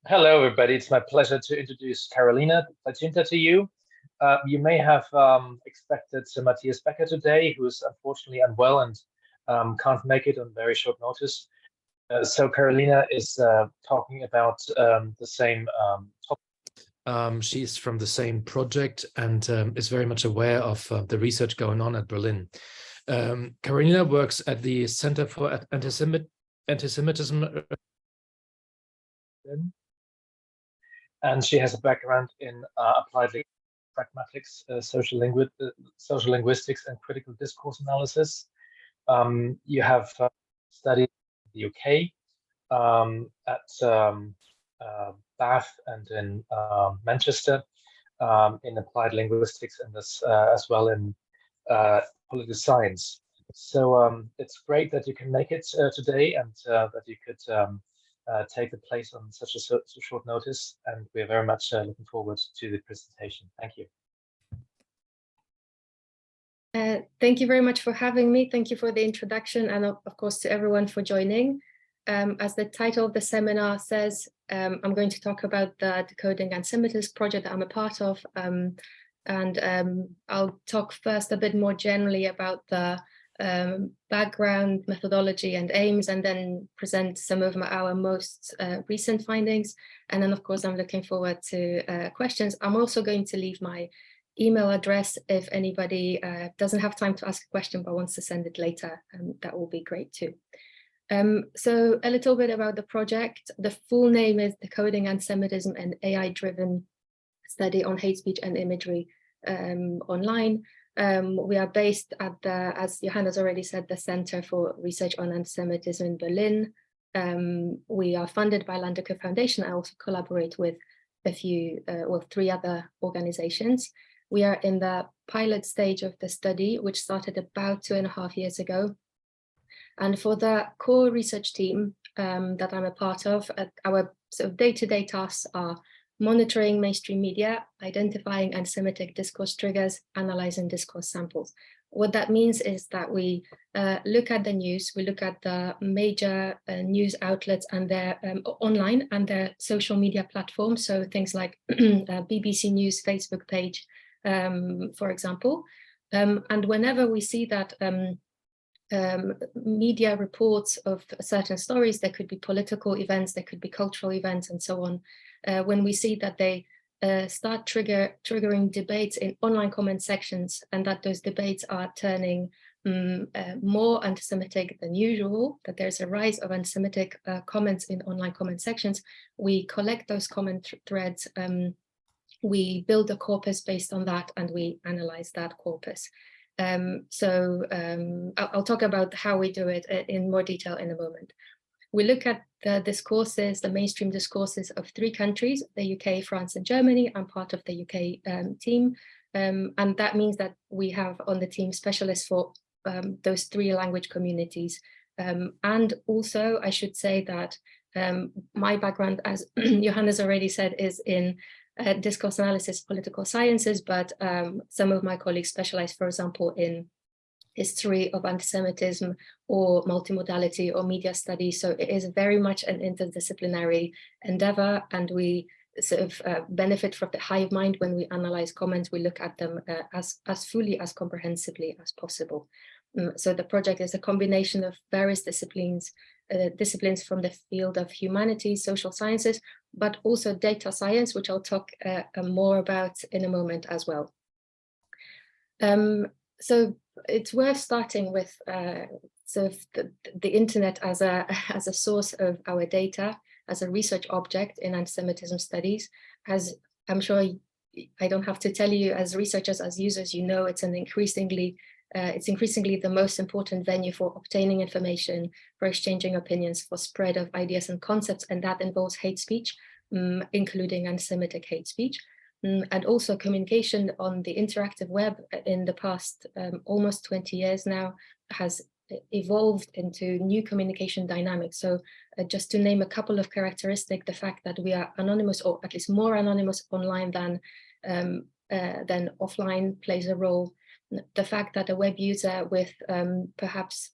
Hello, everybody. It's my pleasure to introduce Karolina Placzynta to you. You may have expected Matthias Becker today, who is unfortunately unwell and can't make it on very short notice. So Karolina is talking about the same topic. She's from the same project and is very much aware of the research going on at Berlin. Karolina works at the Center for Antisemitism. And she has a background in applied pragmatics, social linguistics, and critical discourse analysis. You have studied in the UK at Bath and in Manchester in applied linguistics and as well in political science. So it's great that you can make it today and that you could take the place on such a short notice, and we're very much looking forward to the presentation. Thank you. Thank you very much for having me. Thank you for the introduction, and of course to everyone for joining. As the title of the seminar says, I'm going to talk about the Decoding Antisemitism project that I'm a part of, and I'll talk first a bit more generally about the background, methodology and aims, and then present some of our most recent findings. And then of course I'm looking forward to questions. I'm also going to leave my email address if anybody doesn't have time to ask a question but wants to send it later, that will be great too. So a little bit about the project. The full name is Decoding Antisemitism, an AI-driven study on hate speech and imagery online. We are based at the, as Johann has already said, the Center for Research on Antisemitism in Berlin. We are funded by Landecker Foundation. I also collaborate with a few, well, 3 other organizations. We are in the pilot stage of the study, which started about 2.5 years ago. And for the core research team that I'm a part of, our sort of day-to-day tasks are monitoring mainstream media, identifying anti-Semitic discourse triggers, analyzing discourse samples. What that means is that we look at the news, we look at the major news outlets and their online and their social media platforms. So things like BBC News Facebook page, for example. And whenever we see that media reports of certain stories, there could be political events, there could be cultural events and so on. When we see that they start triggering debates in online comment sections, and that those debates are turning more anti-Semitic than usual, that there's a rise of anti-Semitic comments in online comment sections, we collect those comment threads, we build a corpus based on that, and we analyze that corpus. I'll talk about how we do it in more detail in a moment. We look at the discourses, the mainstream discourses of 3 countries, the UK, France, and Germany. I'm part of the UK team. And that means that we have on the team specialists for those 3 language communities. And also, I should say that my background, as Johann has already said, is in discourse analysis, political sciences, but some of my colleagues specialize, for example, in history of antisemitism or multimodality or media studies. So it is very much an interdisciplinary endeavor, and we sort of benefit from the hive mind when we analyze comments. We look at them as fully, as comprehensively as possible. So the project is a combination of various disciplines from the field of humanities, social sciences, but also data science, which I'll talk more about in a moment as well. So it's worth starting with sort of the internet as a source of our data, as a research object in anti-Semitism studies. As I'm sure I don't have to tell you, as researchers, as users, you know, it's increasingly the most important venue for obtaining information, for exchanging opinions, for spread of ideas and concepts, and that involves hate speech, including anti-Semitic hate speech. And also communication on the interactive web in the past almost 20 years now has evolved into new communication dynamics. So just to name a couple of characteristics, the fact that we are anonymous, or at least more anonymous online than offline, plays a role. The fact that a web user with perhaps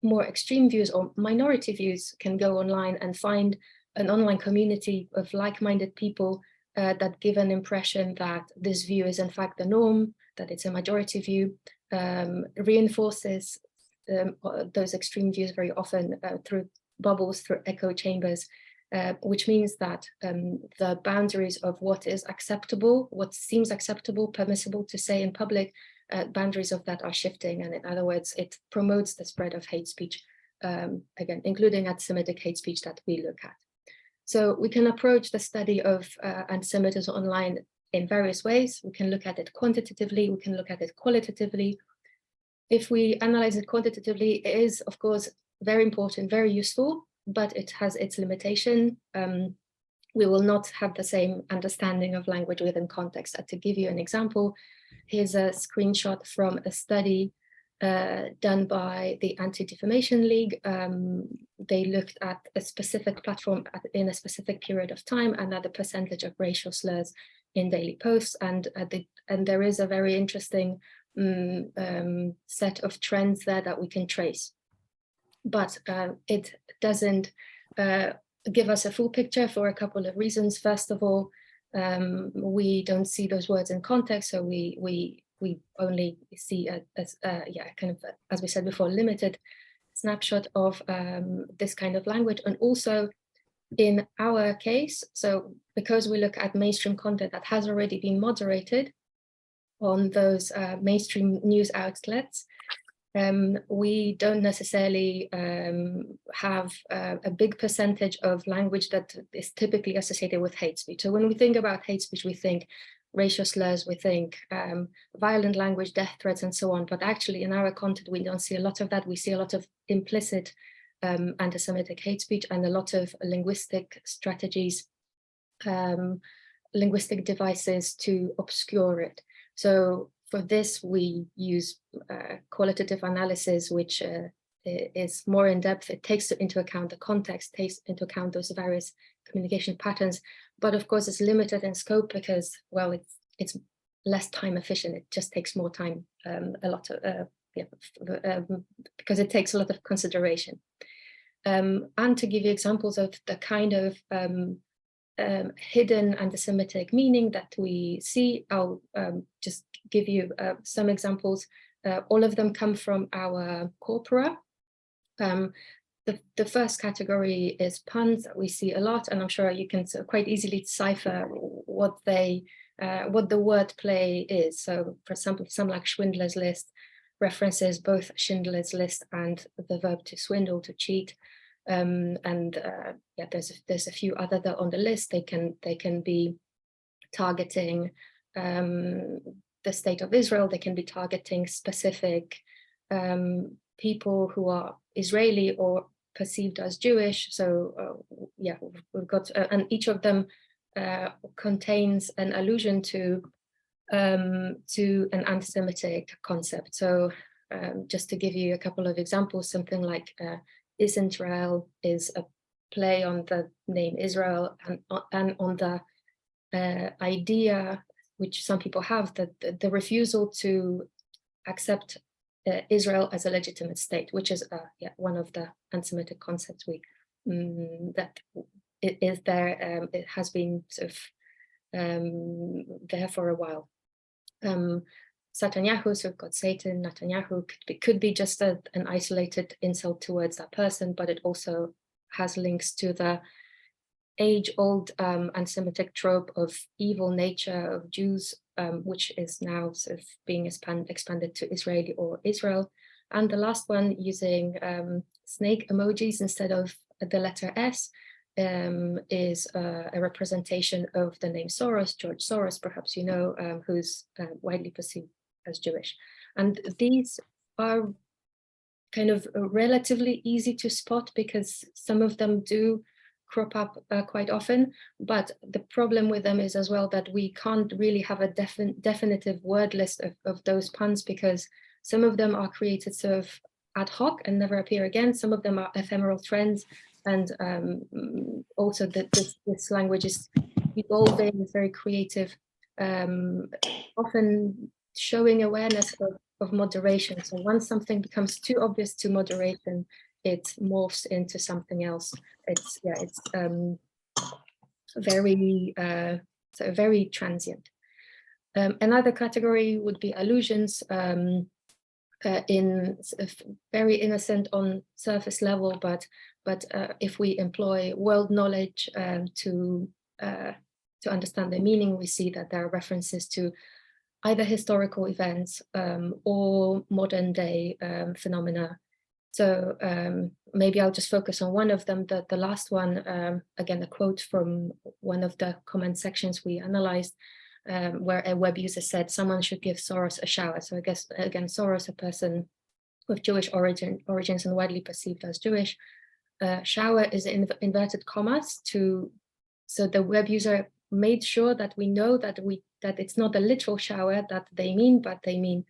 more extreme views or minority views can go online and find an online community of like-minded people that give an impression that this view is in fact the norm, that it's a majority view, reinforces those extreme views very often through bubbles, through echo chambers, which means that the boundaries of what is acceptable, what seems acceptable, permissible to say in public, boundaries of that are shifting. And in other words, it promotes the spread of hate speech, again, including anti-Semitic hate speech that we look at. So we can approach the study of anti-Semitism online in various ways. We can look at it quantitatively, we can look at it qualitatively. If we analyze it quantitatively, it is, of course, very important, very useful, but it has its limitation. We will not have the same understanding of language within context. To give you an example, here's a screenshot from a study done by the Anti-Defamation League. They looked at a specific platform in a specific period of time and at the percentage of racial slurs in daily posts. And there is a very interesting set of trends there that we can trace. But it doesn't give us a full picture for a couple of reasons. First of all, we don't see those words in context, so we only see kind of, as we said before, limited snapshot of this kind of language. And also in our case, so because we look at mainstream content that has already been moderated on those mainstream news outlets, we don't necessarily have a big percentage of language that is typically associated with hate speech. So when we think about hate speech, we think racial slurs, we think violent language, death threats, and so on. But actually in our content, we don't see a lot of that. We see a lot of implicit anti-Semitic hate speech and a lot of linguistic strategies, linguistic devices to obscure it. So for this, we use qualitative analysis, which is more in depth. It takes into account the context, takes into account those various communication patterns, but of course it's limited in scope because, well, it's less time efficient. It just takes more time, because it takes a lot of consideration. And to give you examples of the kind of hidden anti-Semitic meaning that we see, I'll just give you some examples. All of them come from our corpora. The first category is puns that we see a lot, and I'm sure you can quite easily decipher what the word play is. So for example, some like Schindler's List references both Schindler's List and the verb to swindle, to cheat. There's a few other that on the list. They can be targeting the state of Israel. They can be targeting specific people who are Israeli or perceived as Jewish. So we've got, and each of them contains an allusion to an anti-Semitic concept. So just to give you a couple of examples, something like Is Israel is a play on the name Israel and on the idea, which some people have, that the refusal to accept Israel as a legitimate state, which is one of the anti-Semitic concepts that it is there. It has been sort of there for a while. Netanyahu, so we've got Satan, Netanyahu could be just an isolated insult towards that person, but it also has links to the age-old anti-Semitic trope of evil nature of Jews, which is now sort of being expanded to Israeli or Israel. And the last one, using snake emojis instead of the letter S, is a representation of the name Soros, George Soros, perhaps you know, who's widely perceived as Jewish. And these are kind of relatively easy to spot because some of them do crop up quite often, but the problem with them is as well that we can't really have a definitive word list of those puns, because some of them are created sort of ad hoc and never appear again. Some of them are ephemeral trends, and also this language is evolving, it's very creative, often showing awareness of moderation. So once something becomes too obvious to moderation, it morphs into something else. It's very transient. Another category would be allusions, very innocent on surface level, but if we employ world knowledge to understand the meaning, we see that there are references to either historical events or modern day phenomena. So maybe I'll just focus on one of them, the last one, again, a quote from one of the comment sections we analyzed, where a web user said someone should give Soros a shower. So I guess, again, Soros, a person with Jewish origins and widely perceived as Jewish. Shower is in inverted commas so the web user made sure that we know that it's not a literal shower that they mean, but they mean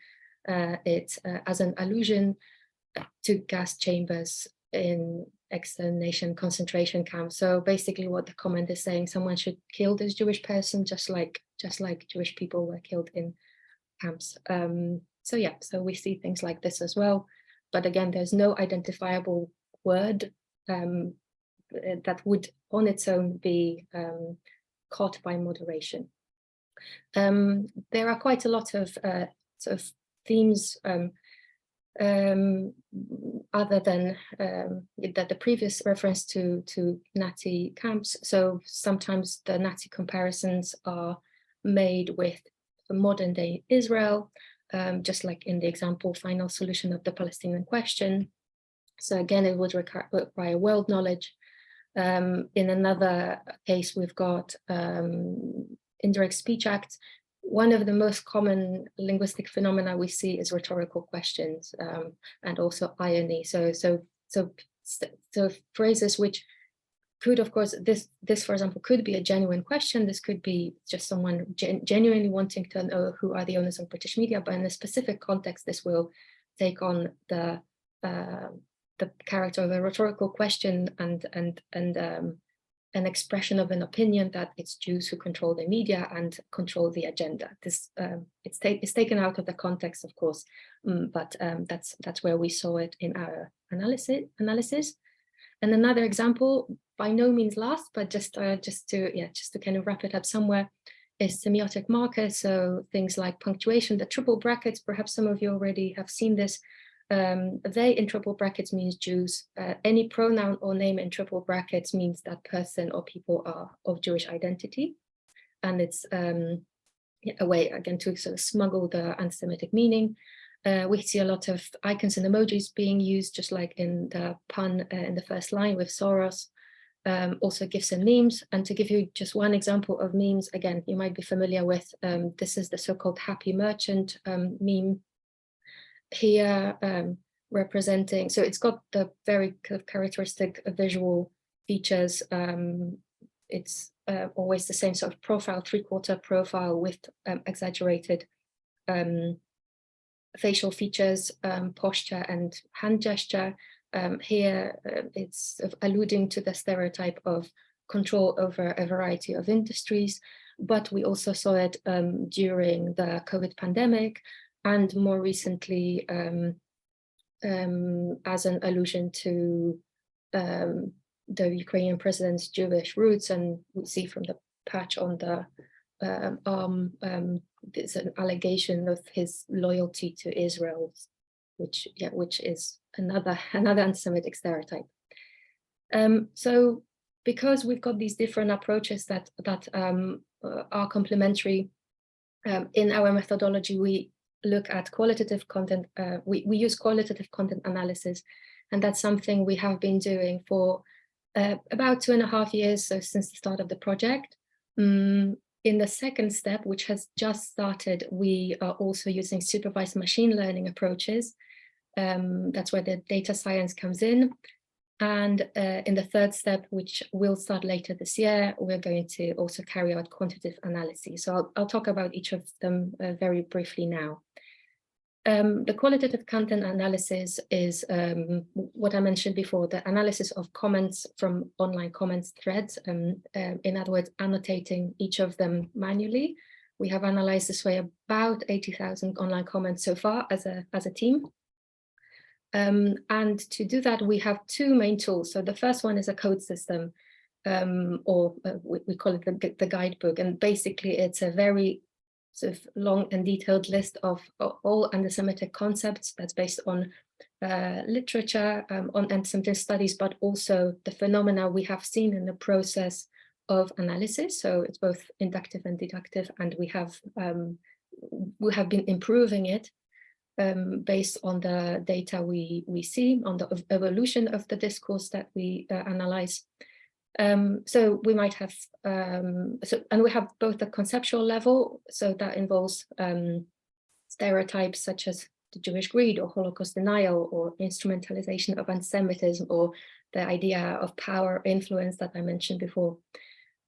it as an allusion to gas chambers in extermination concentration camps. So basically what the comment is saying, someone should kill this Jewish person just like Jewish people were killed in camps. So yeah, so we see things like this as well. But again, there's no identifiable word that would on its own be caught by moderation. There are quite a lot of sort of themes other than the previous reference to Nazi camps. So sometimes the Nazi comparisons are made with modern day Israel, just like in the example, final solution of the Palestinian question. So again, it would require world knowledge. In another case, we've got indirect speech acts. One of the most common linguistic phenomena we see is rhetorical questions and also irony. So phrases which could, of course, this for example, could be a genuine question. This could be just someone genuinely wanting to know who are the owners of British media, but in a specific context, this will take on the character of a rhetorical question and an expression of an opinion that it's Jews who control the media and control the agenda. This it's taken out of the context, of course, but that's where we saw it in our analysis. And another example, by no means last, but just to kind of wrap it up somewhere, is semiotic markers. So things like punctuation, the triple brackets. Perhaps some of you already have seen this. They in triple brackets means Jews. Any pronoun or name in triple brackets means that person or people are of Jewish identity. And it's a way, again, to sort of smuggle the anti-Semitic meaning. We see a lot of icons and emojis being used, just like in the pun in the first line with Soros. Also GIFs and memes. And to give you just one example of memes, again, you might be familiar with, this is the so-called happy merchant meme. Here representing, so it's got the very kind of characteristic visual features. It's always the same sort of profile, three-quarter profile with exaggerated facial features, posture and hand gesture. Here it's sort of alluding to the stereotype of control over a variety of industries, but we also saw it during the COVID pandemic, and more recently as an allusion to the Ukrainian president's Jewish roots. And we see from the patch on the arm, there's an allegation of his loyalty to Israel, which is another anti-Semitic stereotype. So because we've got these different approaches that are complementary, in our methodology, we look at qualitative content. We use qualitative content analysis, and that's something we have been doing for about 2.5 years, so since the start of the project. In the second step, which has just started, we are also using supervised machine learning approaches. That's where the data science comes in. And in the third step, which will start later this year, we're going to also carry out quantitative analysis. So I'll talk about each of them very briefly now. The qualitative content analysis is what I mentioned before, the analysis of comments from online comments threads, in other words, annotating each of them manually. We have analyzed this way about 80,000 online comments so far as a team. And to do that, we have two main tools. So the first one is a code system. we call it the guidebook. And basically, it's a very sort of long and detailed list of all anti-Semitic concepts that's based on literature on anti-Semitic studies, but also the phenomena we have seen in the process of analysis. So it's both inductive and deductive, and we have been improving it based on the data we see, on the evolution of the discourse that we analyze. So we might have, and we have both the conceptual level, so that involves stereotypes such as the Jewish greed or Holocaust denial or instrumentalization of anti-Semitism or the idea of power influence that I mentioned before.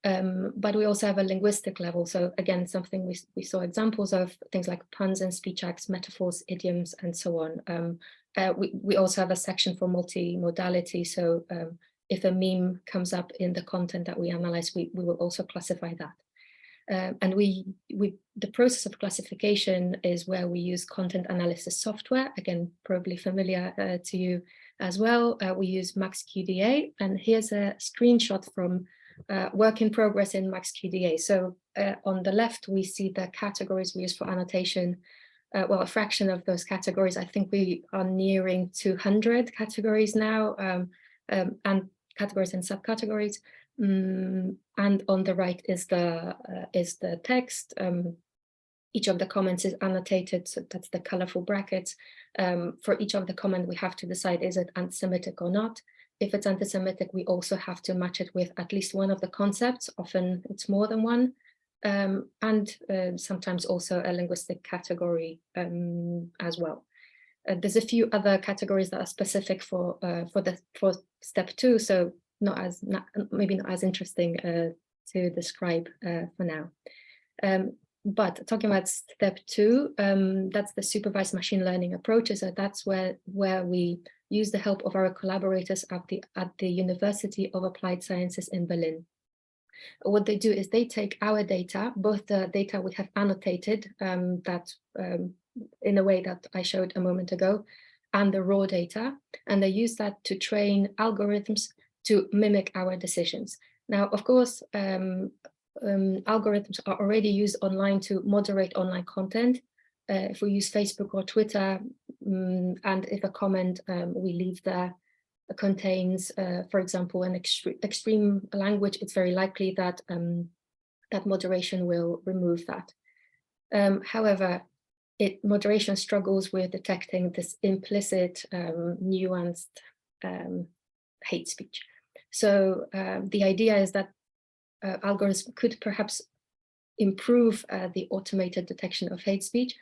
But we also have a linguistic level. So again, something we saw examples of, things like puns and speech acts, metaphors, idioms, and so on. We also have a section for multimodality. So if a meme comes up in the content that we analyze, we will also classify that. And the process of classification is where we use content analysis software, again, probably familiar to you as well. We use MaxQDA, and here's a screenshot from work in progress in MaxQDA. So on the left, we see the categories we use for annotation. Well, a fraction of those categories. I think we are nearing 200 categories now, and categories and subcategories. And on the right is the text. Each of the comments is annotated, so that's the colorful brackets. For each of the comments, we have to decide, is it anti-Semitic or not? If it's anti-Semitic, we also have to match it with at least one of the concepts. Often it's more than one, and sometimes also a linguistic category as well. There's a few other categories that are specific for step 2, so maybe not as interesting to describe for now. But talking about step 2, that's the supervised machine learning approaches. So that's where we use the help of our collaborators at the University of Applied Sciences in Berlin. What they do is they take our data, both the data we have annotated, that in a way that I showed a moment ago, and the raw data, and they use that to train algorithms to mimic our decisions. Now, of course, algorithms are already used online to moderate online content. If we use Facebook or Twitter, and if a comment we leave there contains, for example, an extreme language, it's very likely that that moderation will remove that. However, moderation struggles with detecting this implicit, nuanced hate speech. So the idea is that algorithms could perhaps improve the automated detection of hate speech.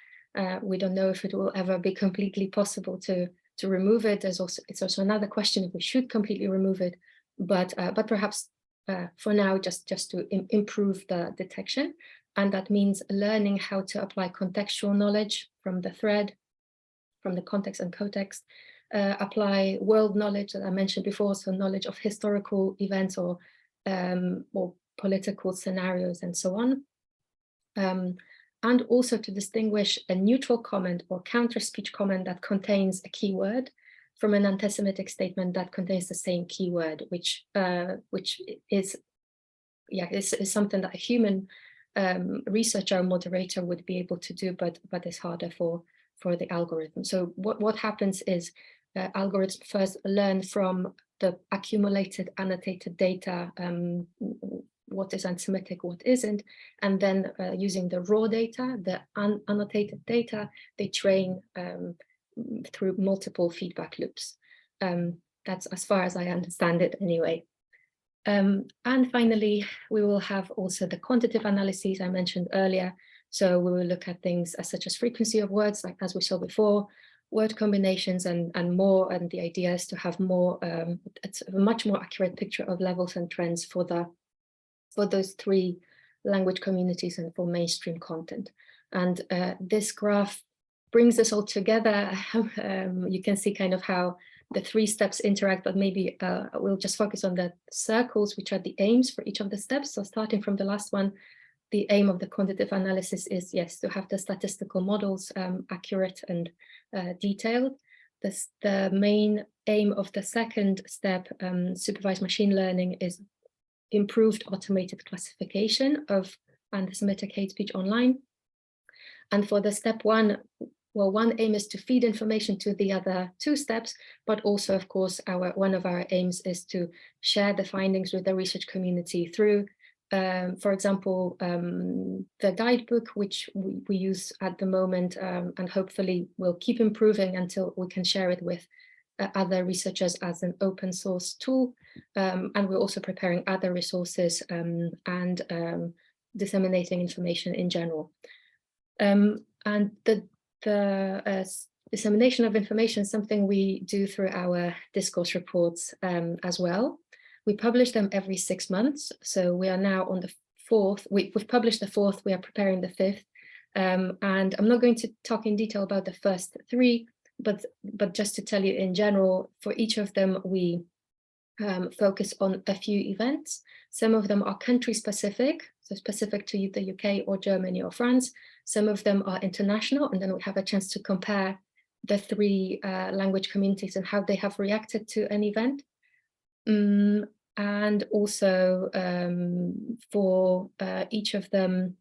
We don't know if it will ever be completely possible to remove it. It's also another question if we should completely remove it, but perhaps for now just to improve the detection. And that means learning how to apply contextual knowledge from the thread, from the context and cotext, apply world knowledge that I mentioned before, so knowledge of historical events or political scenarios and so on. And also to distinguish a neutral comment or counter-speech comment that contains a keyword from an anti-Semitic statement that contains the same keyword, which is something that a human researcher or moderator would be able to do, but is harder for the algorithm. So what happens is algorithms first learn from the accumulated annotated data, what is anti-Semitic, what isn't, and then using the raw data, the annotated data, they train through multiple feedback loops. That's as far as I understand it anyway. And finally, we will have also the quantitative analyses I mentioned earlier. So we will look at things such as frequency of words, like as we saw before, word combinations and more, and the idea is to have more, it's a much more accurate picture of levels and trends for those 3 language communities and for mainstream content. And this graph brings us all together. You can see kind of how the 3 steps interact, but maybe we'll just focus on the circles, which are the aims for each of the steps. So starting from the last one, the aim of the quantitative analysis is, yes, to have the statistical models accurate and detailed. The main aim of the second step, supervised machine learning, is improved automated classification of anti-Semitic hate speech online. And for the step one, well, one aim is to feed information to the other two steps, but also, of course, one of our aims is to share the findings with the research community through, for example, the guidebook, which we use at the moment, and hopefully will keep improving until we can share it with other researchers as an open source tool. And we're also preparing other resources and disseminating information in general. And the dissemination of information is something we do through our discourse reports as well. We publish them every 6 months. So we are now on the 4th. We've published the 4th, we are preparing the 5th. And I'm not going to talk in detail about the first 3, but just to tell you in general, for each of them, we focus on a few events. Some of them are country specific, so specific to the UK or Germany or France. Some of them are international, and then we have a chance to compare the 3 language communities and how they have reacted to an event. And also for each of them,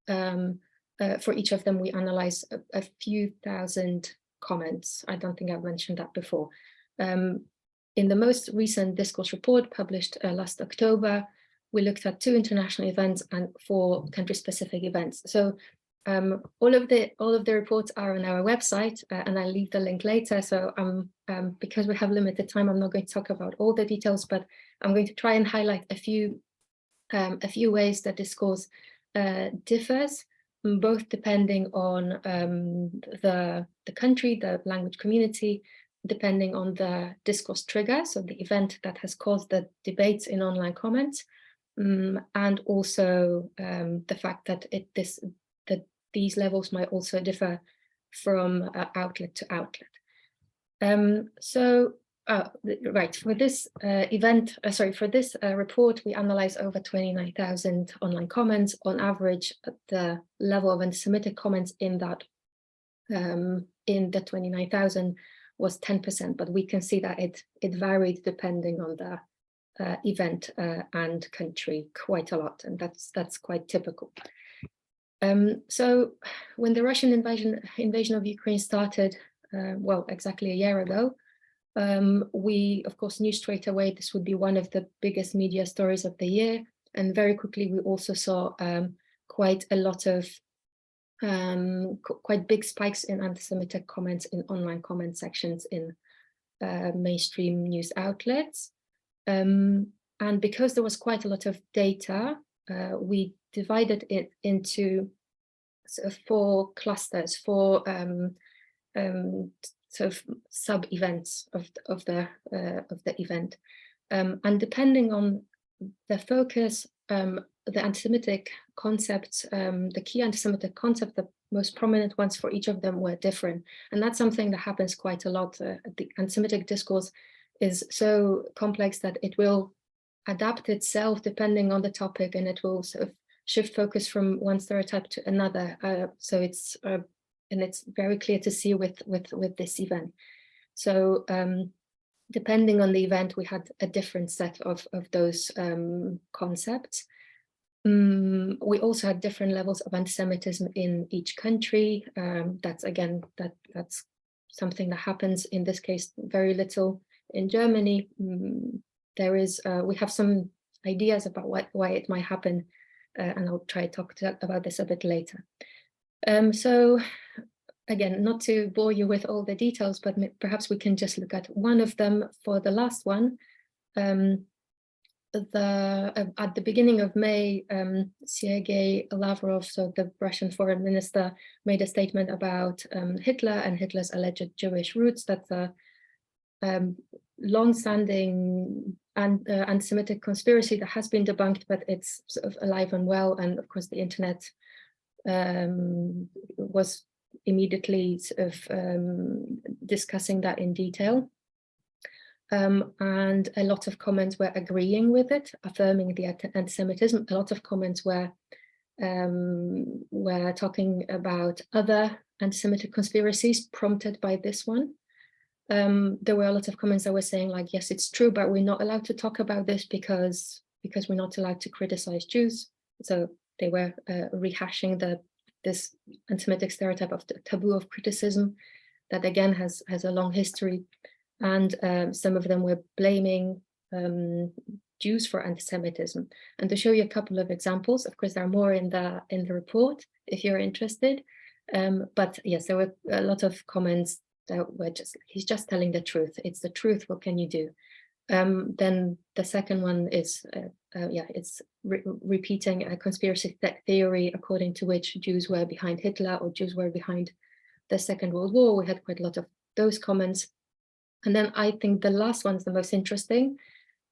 we analyze a few thousand comments. I don't think I've mentioned that before. In the most recent discourse report published last October, we looked at 2 international events and 4 country-specific events. So all of the reports are on our website, and I'll leave the link later. So because we have limited time, I'm not going to talk about all the details, but I'm going to try and highlight a few ways that discourse differs, both depending on the country, the language community, depending on the discourse trigger, so the event that has caused the debates in online comments, and also the fact that these levels might also differ from outlet to outlet. For this report, we analyzed over 29,000 online comments. On average, the level of anti-Semitic comments in that in the 29,000 was 10%, but we can see that it varied depending on the event and country quite a lot, and that's quite typical. So when the Russian invasion of Ukraine started, well, exactly a year ago, we of course knew straight away this would be one of the biggest media stories of the year, and very quickly we also saw quite a lot of quite big spikes in anti-Semitic comments in online comment sections in mainstream news outlets. And because there was quite a lot of data, we divided it into sort of 4 clusters, 4 sort of sub-events of the event. And depending on the focus, the anti-Semitic concepts, the key anti-Semitic concepts, the most prominent ones for each of them were different. And that's something that happens quite a lot. The anti-Semitic discourse is so complex that it will adapt itself depending on the topic, and it will sort of shift focus from one stereotype to another. So it's and it's very clear to see with this event. So depending on the event, we had a different set of those concepts. We also had different levels of anti-Semitism in each country. That's something that happens in this case very little in Germany. We have some ideas about why it might happen, and I'll try to talk about this a bit later. So again, not to bore you with all the details, but perhaps we can just look at one of them for the last one. At the beginning of May, Sergei Lavrov, so the Russian foreign minister, made a statement about Hitler and Hitler's alleged Jewish roots. That's a long-standing anti-Semitic conspiracy that has been debunked, but it's sort of alive and well. And of course, the internet was immediately sort of discussing that in detail. And a lot of comments were agreeing with it, affirming the anti-Semitism. A lot of comments were talking about other anti-Semitic conspiracies prompted by this one. There were a lot of comments that were saying like, yes, it's true, but we're not allowed to talk about this because because we're not allowed to criticize Jews. So they were rehashing this anti-Semitic stereotype of the taboo of criticism that again has a long history. And some of them were blaming Jews for anti-Semitism. And to show you a couple of examples, of course, there are more in the report if you're interested. But yes, there were a lot of comments that were he's just telling the truth. It's the truth. What can you do? Then the second one is, it's repeating a conspiracy theory according to which Jews were behind Hitler or Jews were behind the Second World War. We had quite a lot of those comments. And then I think the last one is the most interesting,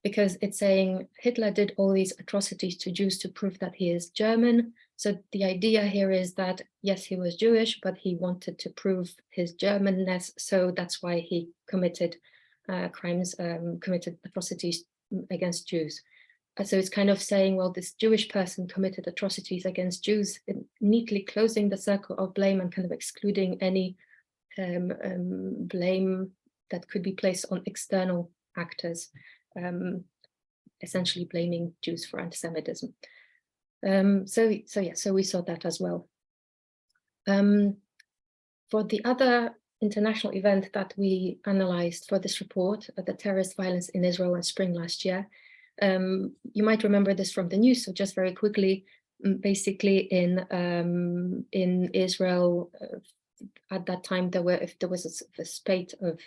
because it's saying Hitler did all these atrocities to Jews to prove that he is German. So the idea here is that, yes, he was Jewish, but he wanted to prove his Germanness. So that's why he committed crimes, committed atrocities against Jews. So it's kind of saying, well, this Jewish person committed atrocities against Jews, neatly closing the circle of blame and kind of excluding any blame that could be placed on external actors, essentially blaming Jews for anti-Semitism. So we saw that as well. For the other international event that we analyzed for this report, the terrorist violence in Israel in spring last year, you might remember this from the news. So just very quickly, basically in Israel at that time, there was a spate of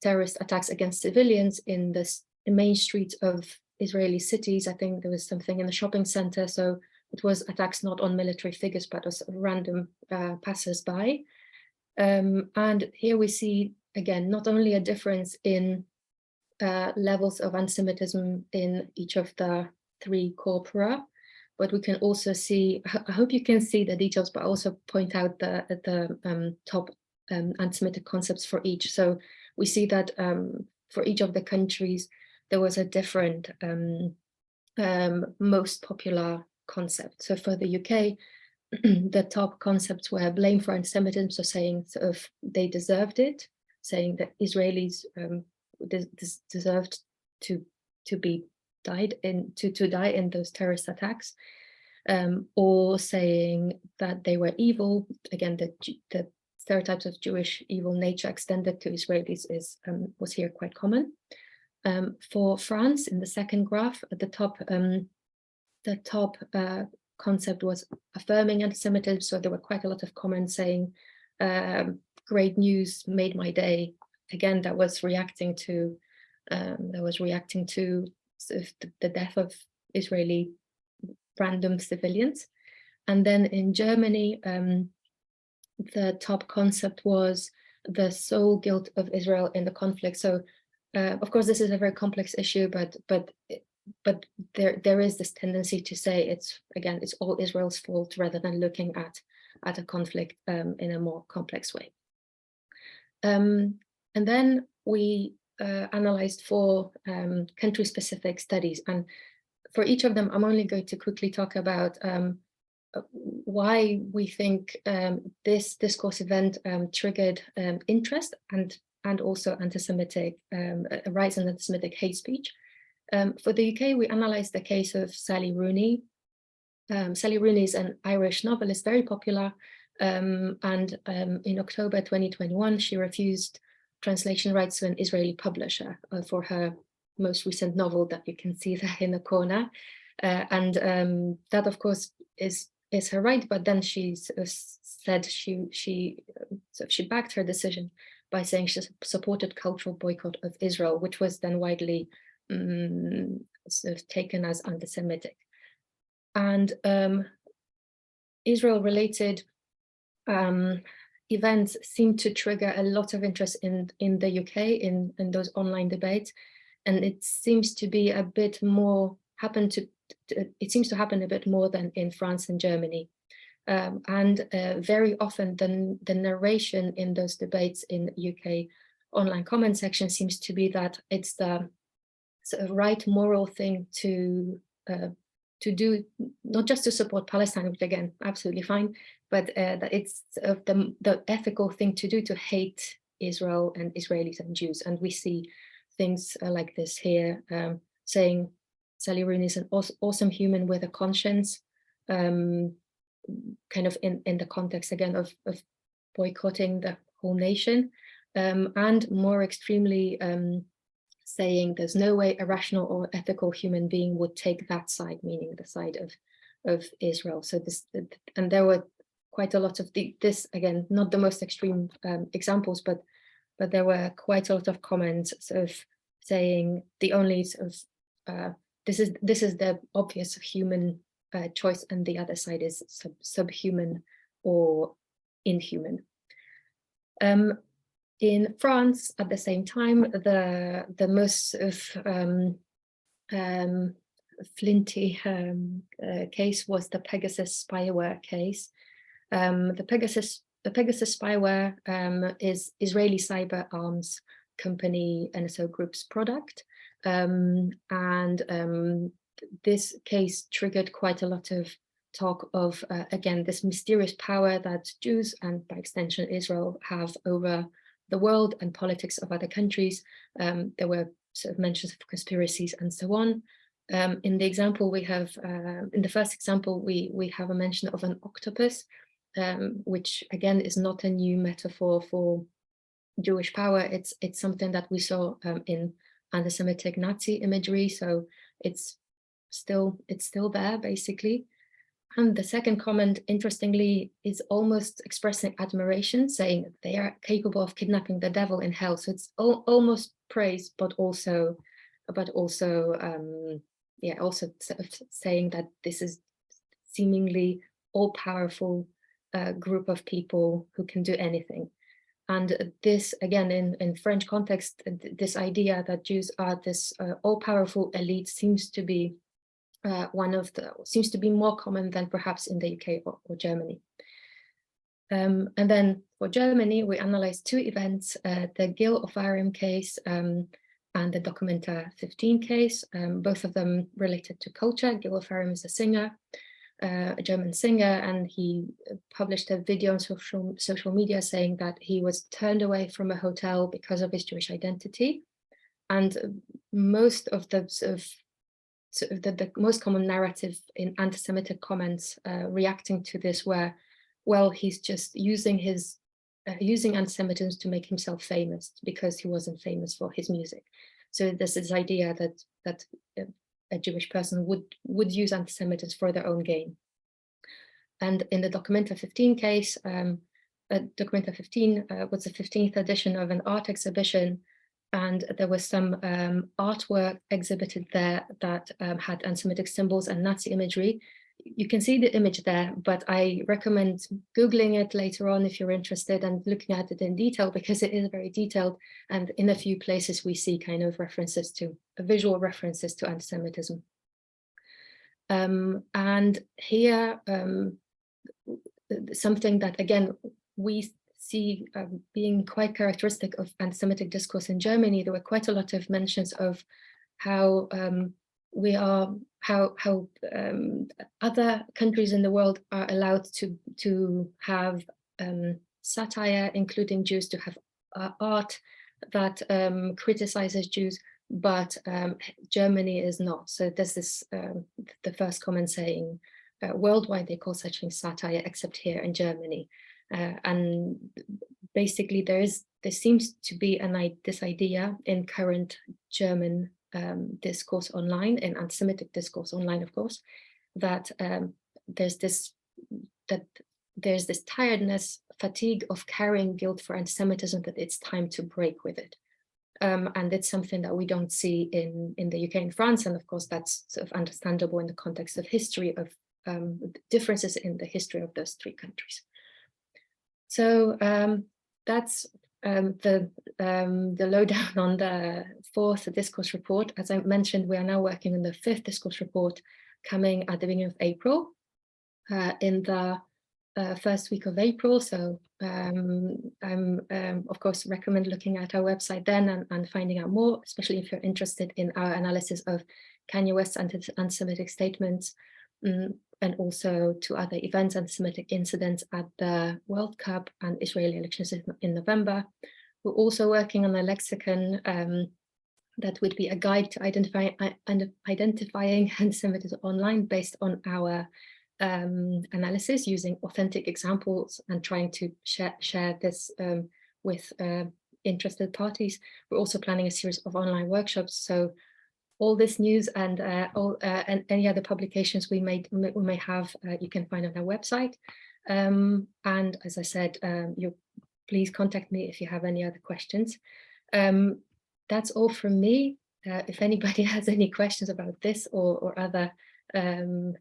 terrorist attacks against civilians in the main streets of Israeli cities. I think there was something in the shopping center. So it was attacks not on military figures, but was random passers-by. And here we see, again, not only a difference in levels of anti-Semitism in each of the three corpora, but we can also see, I hope you can see the details, but also point out the top anti-Semitic concepts for each. So we see that for each of the countries, there was a different most popular concept. So for the UK, the top concepts were blame for anti-Semitism, so saying sort of they deserved it, saying that Israelis deserved to be die in those terrorist attacks, or saying that they were evil. Again, the stereotypes of Jewish evil nature extended to Israelis was here quite common. For France, in the second graph at the top, concept was affirming anti-Semitism. So there were quite a lot of comments saying, "Great news, made my day." Again, that was reacting to sort of the death of Israeli random civilians. And then in Germany, the top concept was the sole guilt of Israel in the conflict. So, of course, this is a very complex issue, but there is this tendency to say it's all Israel's fault rather than looking at a conflict in a more complex way. And then we analyzed 4 country-specific studies, and for each of them, I'm only going to quickly talk about why we think this discourse event triggered interest and also anti-Semitic, a rise in anti-Semitic hate speech. For the UK, we analyzed the case of Sally Rooney. Sally Rooney is an Irish novelist, very popular, and in October 2021, she refused translation rights to an Israeli publisher for her most recent novel that you can see there in the corner. And that, of course, is her right, but then she said she backed her decision by saying she supported cultural boycott of Israel, which was then widely sort of taken as anti-Semitic. And Israel-related events seem to trigger a lot of interest in the UK in those online debates, and it seems to be a bit more it seems to happen a bit more than in France and Germany. And very often the narration in those debates in UK online comment section seems to be that it's the sort of right moral thing to do, not just to support Palestine, which again, absolutely fine, but that it's the ethical thing to do to hate Israel and Israelis and Jews. And we see things like this here, saying Sally Rooney is an awesome human with a conscience, kind of in the context again of boycotting the whole nation, and more extremely saying there's no way a rational or ethical human being would take that side, meaning the side of Israel. So and there were quite a lot of this, again, not the most extreme examples, but there were quite a lot of comments of saying the only sort of this is the obvious human choice, and the other side is subhuman or inhuman. In France, at the same time, the most flinty case was the Pegasus spyware case. The Pegasus spyware is Israeli cyber arms company NSO Group's product, and this case triggered quite a lot of talk of again this mysterious power that Jews and by extension Israel have over the world and politics of other countries. There were sort of mentions of conspiracies and so on. In the example we have, in the first example, we have a mention of an octopus, which again is not a new metaphor for Jewish power. It's something that we saw in anti-Semitic Nazi imagery, so it's still there basically. And the second comment, interestingly, is almost expressing admiration, saying they are capable of kidnapping the devil in hell. So it's almost praise, but also sort of saying that this is seemingly all-powerful group of people who can do anything. And this, again, in French context, this idea that Jews are this all-powerful elite seems to be seems to be more common than perhaps in the UK or Germany. And then for Germany, we analyzed two events, the Gil of Arim case and the Documenta 15 case, both of them related to culture. Gil of Arim is a singer, a German singer, and he published a video on social media saying that he was turned away from a hotel because of his Jewish identity. And most of the the most common narrative in anti-Semitic comments reacting to this were, well, he's just using his using anti-Semitism to make himself famous because he wasn't famous for his music. So there's this idea that a Jewish person would use anti-Semitism for their own gain. And in the Documenta 15 case, Documenta 15 was the 15th edition of an art exhibition, and there was some artwork exhibited there that had anti-Semitic symbols and Nazi imagery. You can see the image there, but I recommend Googling it later on if you're interested and looking at it in detail, because it is very detailed. And in a few places we see kind of references to visual references to anti-Semitism. And here, something that again, we see being quite characteristic of anti-Semitic discourse in Germany, there were quite a lot of mentions of how other countries in the world are allowed to have satire, including Jews, to have art that criticizes Jews, but Germany is not. So there's this, the first comment saying, worldwide they call such things satire, except here in Germany. And basically there seems to be this idea in current German discourse online, in anti-Semitic discourse online, of course, that there's this tiredness, fatigue of carrying guilt for anti-Semitism, that it's time to break with it. And it's something that we don't see in the UK and France, and of course that's sort of understandable in the context of history of differences in the history of those three countries. So that's the lowdown on the fourth discourse report. As I mentioned, we are now working on the fifth discourse report, coming at the beginning of April, in the first week of April. So I'm of course recommend looking at our website then and finding out more, especially if you're interested in our analysis of Kanye West's anti-Semitic statements, and also to other events, anti-Semitic incidents at the World Cup and Israeli elections in November. We're also working on a lexicon that would be a guide to identifying antisemitism online based on our analysis using authentic examples and trying to share this with interested parties. We're also planning a series of online workshops. So all this news and and any other publications we may have, you can find on our website. And as I said, please contact me if you have any other questions. That's all from me. If anybody has any questions about this or other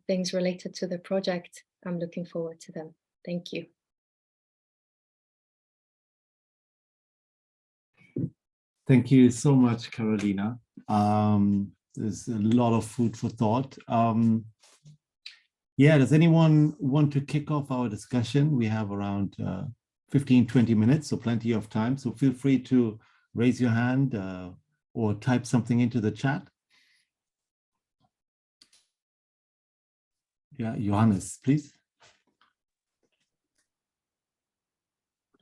things related to the project, I'm looking forward to them. Thank you. Thank you so much, Karolina. There's a lot of food for thought. Yeah, does anyone want to kick off our discussion? We have around 15-20 minutes, so plenty of time. So feel free to raise your hand or type something into the chat. Yeah, Johannes, please.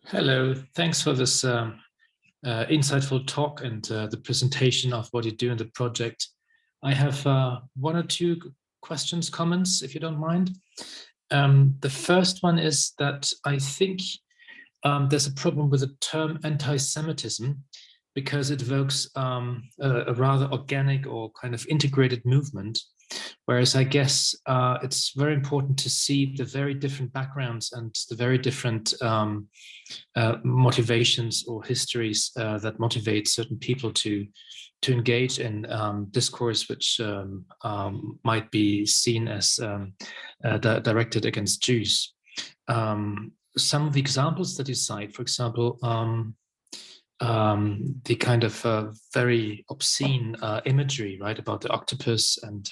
Hello, thanks for this insightful talk and the presentation of what you do in the project. I have one or two questions, comments, if you don't mind. The first one is that I think there's a problem with the term anti-Semitism because it evokes a rather organic or kind of integrated movement. Whereas I guess it's very important to see the very different backgrounds and the very different motivations or histories that motivate certain people to engage in discourse which might be seen as directed against Jews. Some of the examples that you cite, for example, the kind of very obscene imagery, right, about the octopus and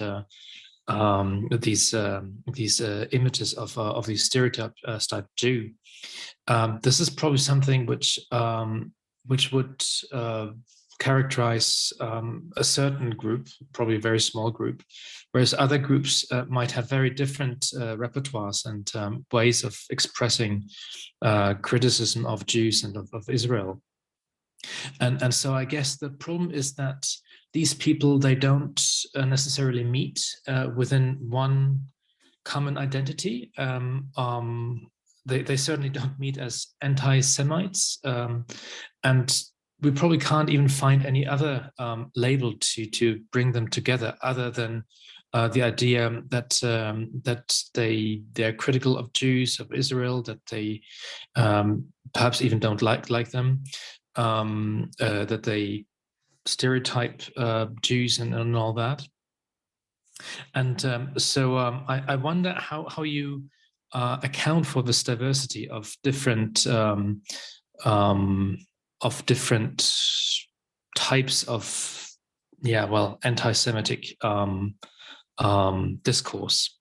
these images of the stereotype Jew. This is probably something which would characterize a certain group, probably a very small group, whereas other groups might have very different repertoires and ways of expressing criticism of Jews and of Israel. And so I guess the problem is that these people, they don't necessarily meet within one common identity. They certainly don't meet as anti-Semites. And we probably can't even find any other label to bring them together other than the idea that they're critical of Jews, of Israel, that they perhaps even don't like them. That they stereotype Jews and all that. And so I wonder how you account for this diversity of different types of, yeah, well, anti-Semitic discourse.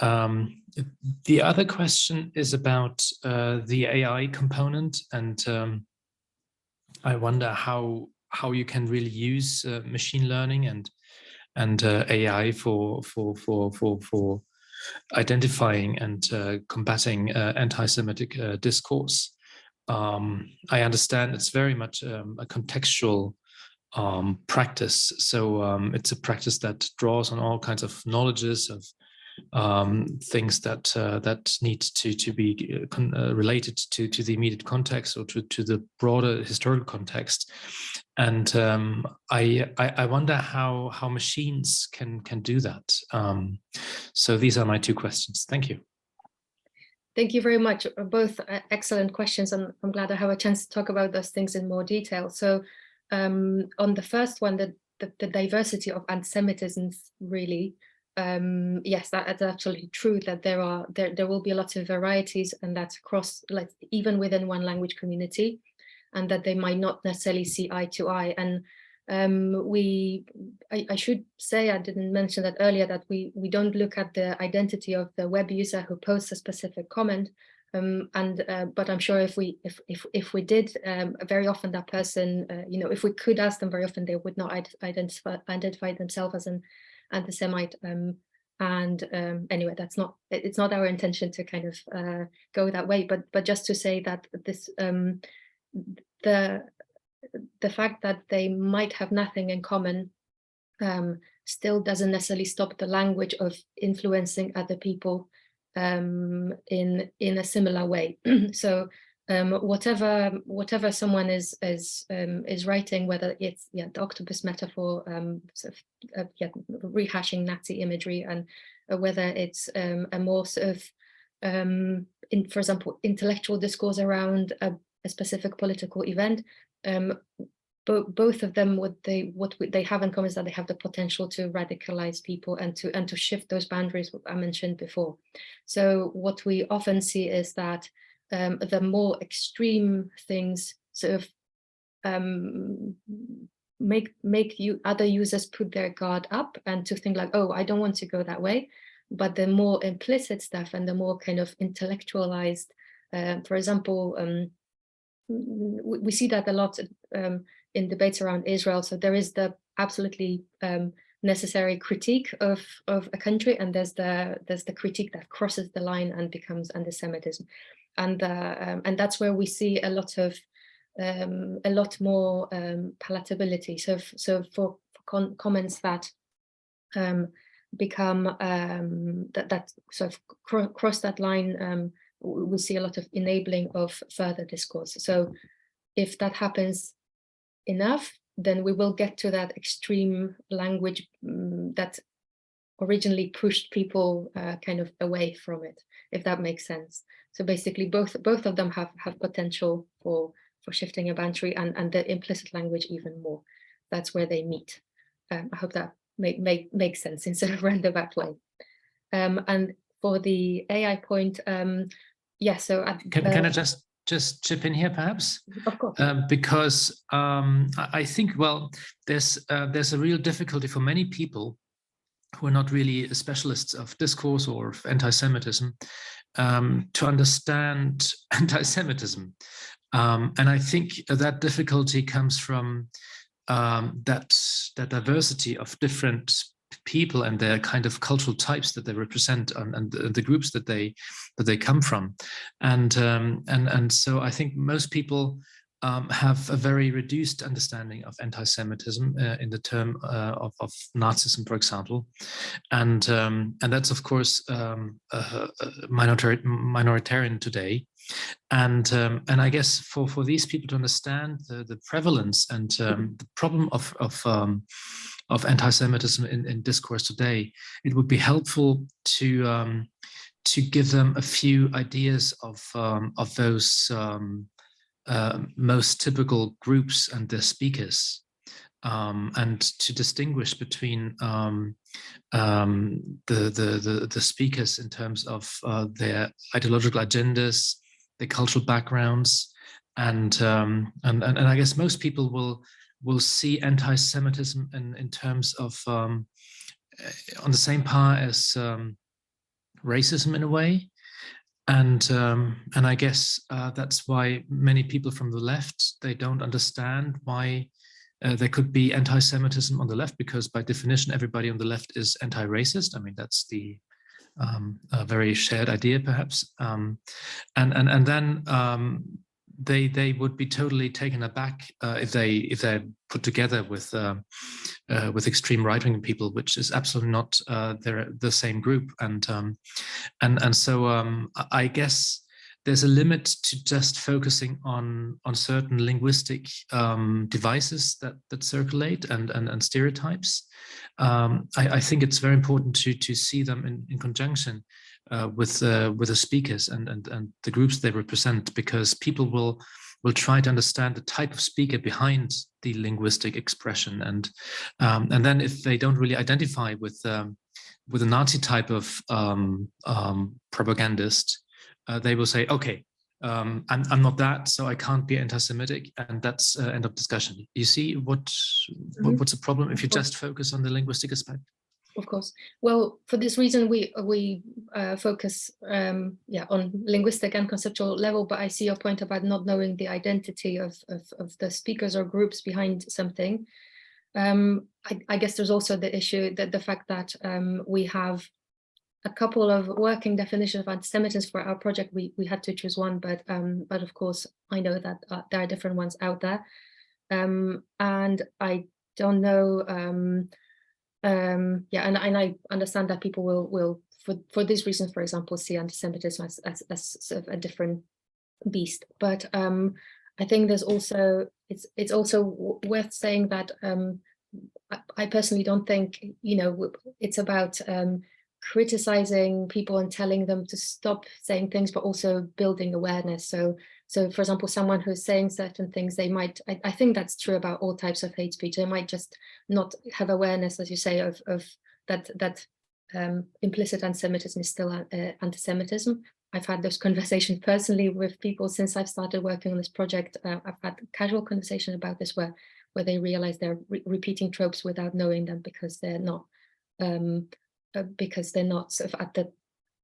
The other question is about the AI component, and I wonder how you can really use machine learning and AI for identifying and combating anti-Semitic discourse. I understand it's very much a contextual practice, so it's a practice that draws on all kinds of knowledges of things that need to be related to the immediate context or to the broader historical context. And I wonder how machines can do that. So these are my two questions. Thank you. Thank you very much. Both excellent questions, and I'm glad I have a chance to talk about those things in more detail. So on the first one, the diversity of antisemitisms, really, yes, that's absolutely true, that there will be lots of varieties, and that's across, like, even within one language community, and that they might not necessarily see eye to eye. And I should say, I didn't mention that earlier, that we don't look at the identity of the web user who posts a specific comment, but I'm sure if we did, very often that person, if we could ask them, very often they would not identify themselves as an anti-Semite. Anyway, it's not our intention to kind of go that way, but just to say that this the fact that they might have nothing in common still doesn't necessarily stop the language of influencing other people in a similar way. So whatever someone is writing, whether it's the octopus metaphor, sort of, rehashing Nazi imagery, and whether it's a more sort of for example, intellectual discourse around a specific political event, both of them, what they have in common is that they have the potential to radicalize people and to shift those boundaries I mentioned before. So what we often see is that the more extreme things sort of make other users put their guard up and to think like, oh, I don't want to go that way. But the more implicit stuff and the more kind of intellectualized, for example, we see that a lot in debates around Israel. So there is the absolutely necessary critique of a country, and there's the critique that crosses the line and becomes anti-Semitism, and that's where we see a lot more palatability. So for comments that become that sort of cross that line, we see a lot of enabling of further discourse. So if that happens enough, then we will get to that extreme language that originally pushed people kind of away from it, if that makes sense. So basically both of them have potential for shifting a boundary, and the implicit language even more. That's where they meet. I hope that makes sense in sort of roundabout way. And for the AI point, yeah, so can I just chip in here, perhaps? Of course. Because I think, well, there's a real difficulty for many people who are not really specialists of discourse or of anti-Semitism to understand anti-Semitism. And I think that difficulty comes from that diversity of different people and their kind of cultural types that they represent, and the groups that they come from, and so I think most people have a very reduced understanding of anti-Semitism in the term of Nazism, for example, and that's of course minoritarian today. And I guess for these people to understand the prevalence and the problem of anti-Semitism in discourse today, it would be helpful to give them a few ideas of those most typical groups and their speakers, and to distinguish between the speakers in terms of their ideological agendas, their cultural backgrounds, and I guess most people will see anti-Semitism in terms of on the same par as racism in a way, and I guess that's why many people from the left, they don't understand why there could be anti-Semitism on the left, because by definition everybody on the left is anti-racist. I mean, that's the a very shared idea, perhaps, and then they would be totally taken aback if they're put together with extreme right-wing people, which is absolutely not the same group, and so I guess there's a limit to just focusing on certain linguistic devices that circulate and stereotypes. I think it's very important to see them in conjunction with the speakers and the groups they represent, because people will try to understand the type of speaker behind the linguistic expression, and then if they don't really identify with a Nazi type of propagandist, they will say, okay, I'm not that, so I can't be anti-Semitic, and that's end of discussion. You see what's the problem if you just focus on the linguistic aspect? Of course. Well, for this reason, we focus on linguistic and conceptual level. But I see your point about not knowing the identity of the speakers or groups behind something. I guess there's also the issue that the fact that we have a couple of working definitions of anti-Semitism for our project. We had to choose one, but of course I know that there are different ones out there. And I don't know, yeah, and I understand that people will for these reasons, for example, see anti-Semitism as sort of a different beast. But I think there's also, it's also worth saying that I personally don't think, you know, it's about criticizing people and telling them to stop saying things, but also building awareness. So for example, someone who's saying certain things, they might, I think that's true about all types of hate speech. They might just not have awareness, as you say, of that implicit anti-Semitism is still anti-Semitism. I've had those conversations personally with people since I've started working on this project. I've had casual conversations about this where they realize they're repeating tropes without knowing them because they're not sort of at the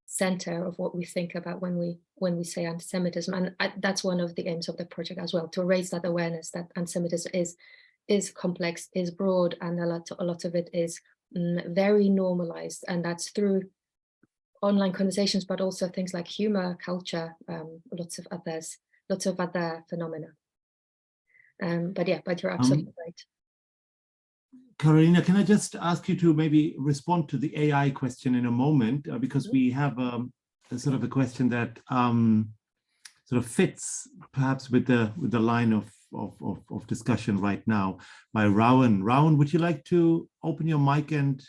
center of what we think about when we say anti-Semitism. And that's one of the aims of the project as well, to raise that awareness that anti-Semitism is complex, is broad, and a lot of it is very normalized, and that's through online conversations, but also things like humor, culture, lots of other phenomena. But you're absolutely right. Karolina, can I just ask you to maybe respond to the AI question in a moment, because we have a sort of a question that sort of fits perhaps with the line of discussion right now by Rowan. Rowan, would you like to open your mic and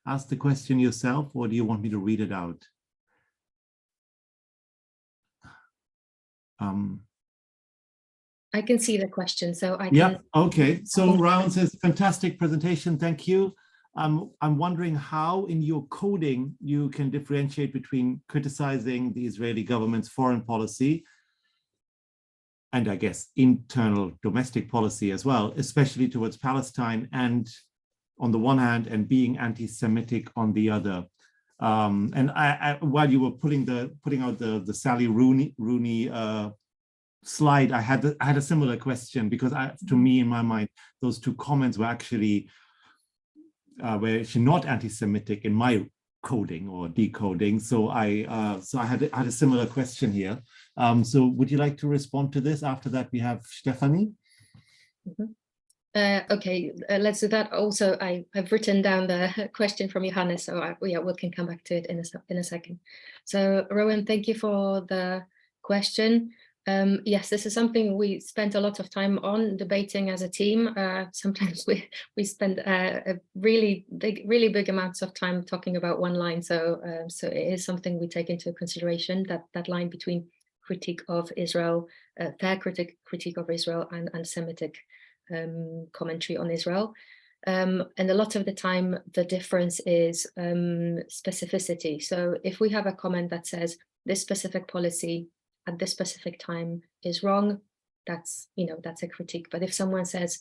ask the question yourself, or do you want me to read it out? I can see the question, so I can. Yeah, okay. So Rowan says, fantastic presentation, thank you. I'm wondering how in your coding you can differentiate between criticizing the Israeli government's foreign policy and, I guess, internal domestic policy as well, especially towards Palestine, and on the one hand, and being anti-Semitic on the other. And I while you were putting out the Sally Rooney slide, I had a similar question, because to me, in my mind, those two comments were actually not anti-Semitic in my coding or decoding. So I had a similar question here. So would you like to respond to this? After that, we have Stephanie. Mm-hmm. Okay, let's do that. Also, I've written down the question from Johannes, so we can come back to it in a second. So Rowan, thank you for the question. Yes, this is something we spent a lot of time on debating as a team. Sometimes we spend a really big amounts of time talking about one line. So so it is something we take into consideration, that line between critique of Israel, fair critique of Israel, and anti-Semitic commentary on Israel. And a lot of the time, the difference is specificity. So if we have a comment that says this specific policy at this specific time is wrong, that's a critique. But if someone says,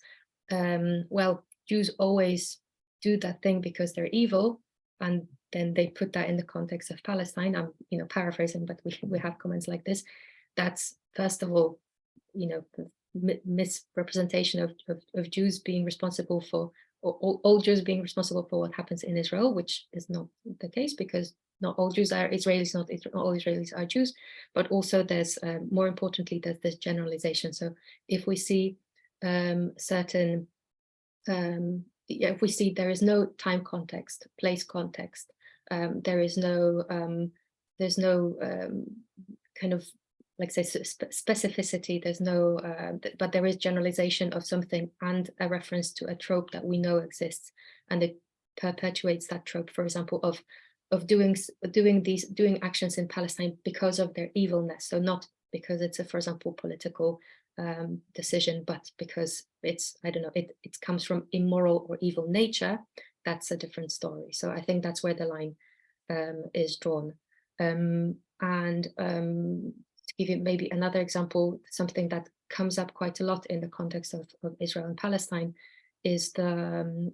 well, Jews always do that thing because they're evil, and then they put that in the context of Palestine, I'm paraphrasing, but we have comments like this, that's first of all, misrepresentation of Jews being responsible for, or all Jews being responsible for what happens in Israel, which is not the case, because not all Jews are Israelis, not all Israelis are Jews. But also there's, more importantly, there's this generalization. So if we see certain, if we see there is no time context, place context, there is no, there's no kind of, like say, specificity, there's no, but there is generalization of something and a reference to a trope that we know exists, and it perpetuates that trope, for example, of doing actions in Palestine because of their evilness. So not because it's a, for example, political decision, but because it's, I don't know, it comes from immoral or evil nature. That's a different story. So I think that's where the line is drawn. To give you maybe another example, something that comes up quite a lot in the context of Israel and Palestine is the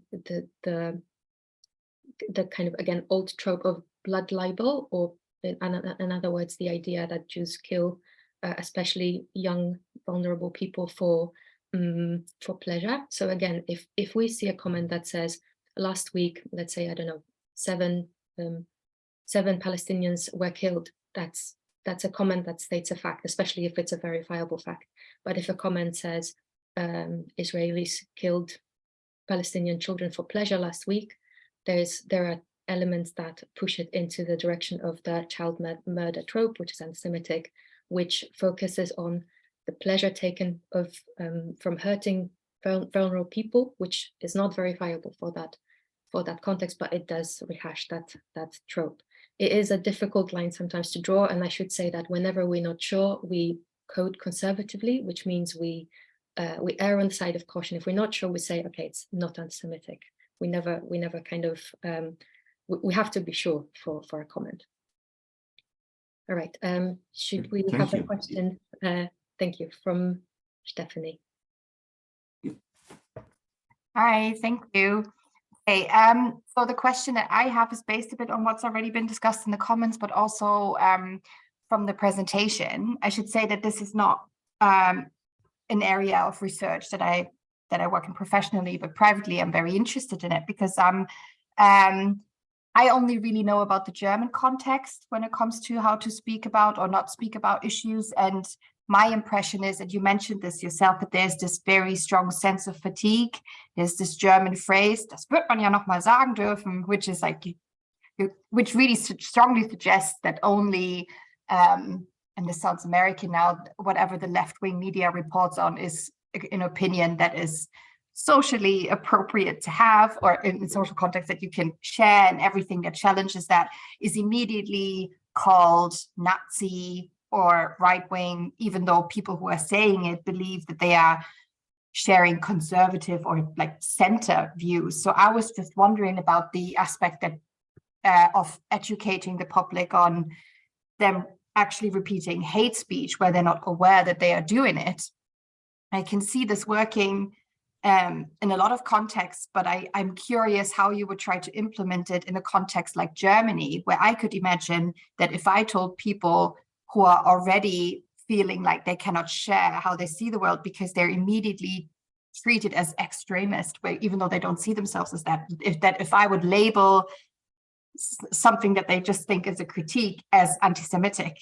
kind of, again, old trope of blood libel, or in other words, the idea that Jews kill especially young, vulnerable people for pleasure. So again, if we see a comment that says last week, let's say, I don't know, seven Palestinians were killed, that's a comment that states a fact, especially if it's a verifiable fact. But if a comment says Israelis killed Palestinian children for pleasure last week, there are elements that push it into the direction of the child murder trope, which is anti-Semitic, which focuses on the pleasure taken from hurting vulnerable people, which is not verifiable for that context, but it does rehash that trope. It is a difficult line sometimes to draw, and I should say that whenever we're not sure, we code conservatively, which means we err on the side of caution. If we're not sure, we say, okay, it's not anti-Semitic. We never kind of, we have to be sure for a comment. All right, should we have a question? Thank you, from Stephanie. Hi, thank you. Okay, so the question that I have is based a bit on what's already been discussed in the comments, but also from the presentation. I should say that this is not an area of research that I work in professionally, but privately I'm very interested in it, because I only really know about the German context when it comes to how to speak about or not speak about issues. And my impression is, and you mentioned this yourself, that there's this very strong sense of fatigue. There's this German phrase, das wird man ja noch mal sagen dürfen, which is like, which really strongly suggests that only, and this sounds American now, whatever the left-wing media reports on is an opinion that is socially appropriate to have, or in social context that you can share, and everything that challenges that is immediately called Nazi or right-wing, even though people who are saying it believe that they are sharing conservative or like center views. So I was just wondering about the aspect that of educating the public on them actually repeating hate speech where they're not aware that they are doing it. I can see this working in a lot of contexts, but I'm curious how you would try to implement it in a context like Germany, where I could imagine that if I told people who are already feeling like they cannot share how they see the world because they're immediately treated as extremist, where even though they don't see themselves as that, if I would label something that they just think is a critique as anti-Semitic,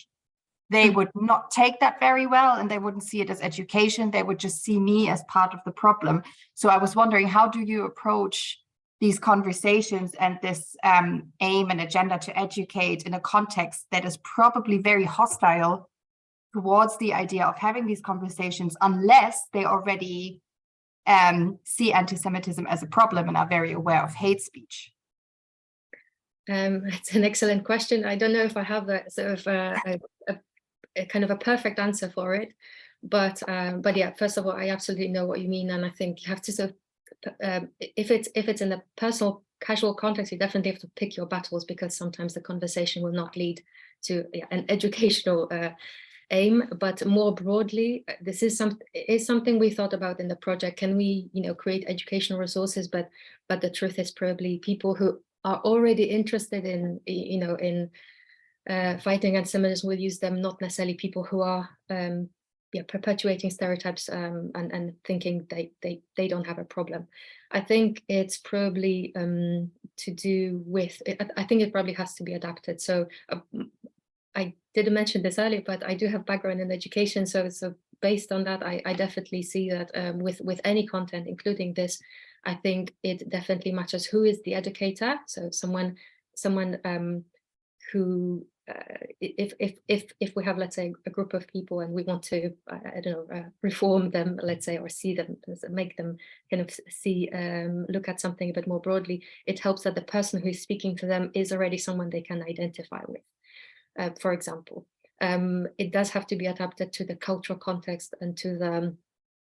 they would not take that very well, and they wouldn't see it as education. They would just see me as part of the problem. So I was wondering, how do you approach these conversations and this aim and agenda to educate in a context that is probably very hostile towards the idea of having these conversations, unless they already see anti-Semitism as a problem and are very aware of hate speech? It's an excellent question. I don't know if I have a sort of a kind of a perfect answer for it, but yeah, first of all, I absolutely know what you mean, and I think you have to sort of, if it's in a personal, casual context, you definitely have to pick your battles, because sometimes the conversation will not lead to an educational aim. But more broadly, this is something we thought about in the project. Can we, create educational resources? But the truth is, probably people who are already interested in, fighting anti-Semitism will use them, not necessarily people who are perpetuating stereotypes and thinking they don't have a problem. I think it's probably to do with, I think it probably has to be adapted. So I didn't mention this earlier, but I do have background in education. So based on that, I definitely see that with any content, including this, I think it definitely matters who is the educator. So someone who, if we have, let's say, a group of people and we want to, I don't know, reform them, let's say, or see them, make them kind of see, look at something a bit more broadly, it helps that the person who is speaking to them is already someone they can identify with. For example, it does have to be adapted to the cultural context and to the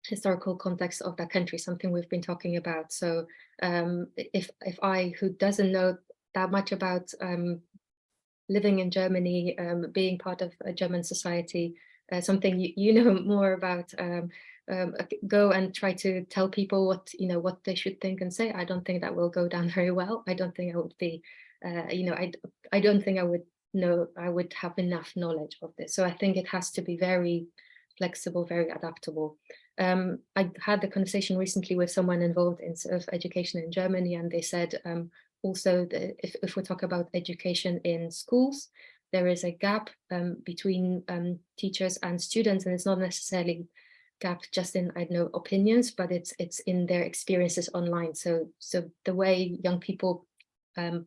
historical context of that country, something we've been talking about. So if I, who doesn't know that much about living in Germany, being part of a German society, something you know more about, go and try to tell people what they should think and say, I don't think that will go down very well. I don't think I would be, I don't think I would know, I would have enough knowledge of this. So I think it has to be very flexible, very adaptable. I had the conversation recently with someone involved in sort of education in Germany, and they said also that if we talk about education in schools, there is a gap between teachers and students, and it's not necessarily gap just in, I don't know, opinions, but it's in their experiences online. So the way young people sort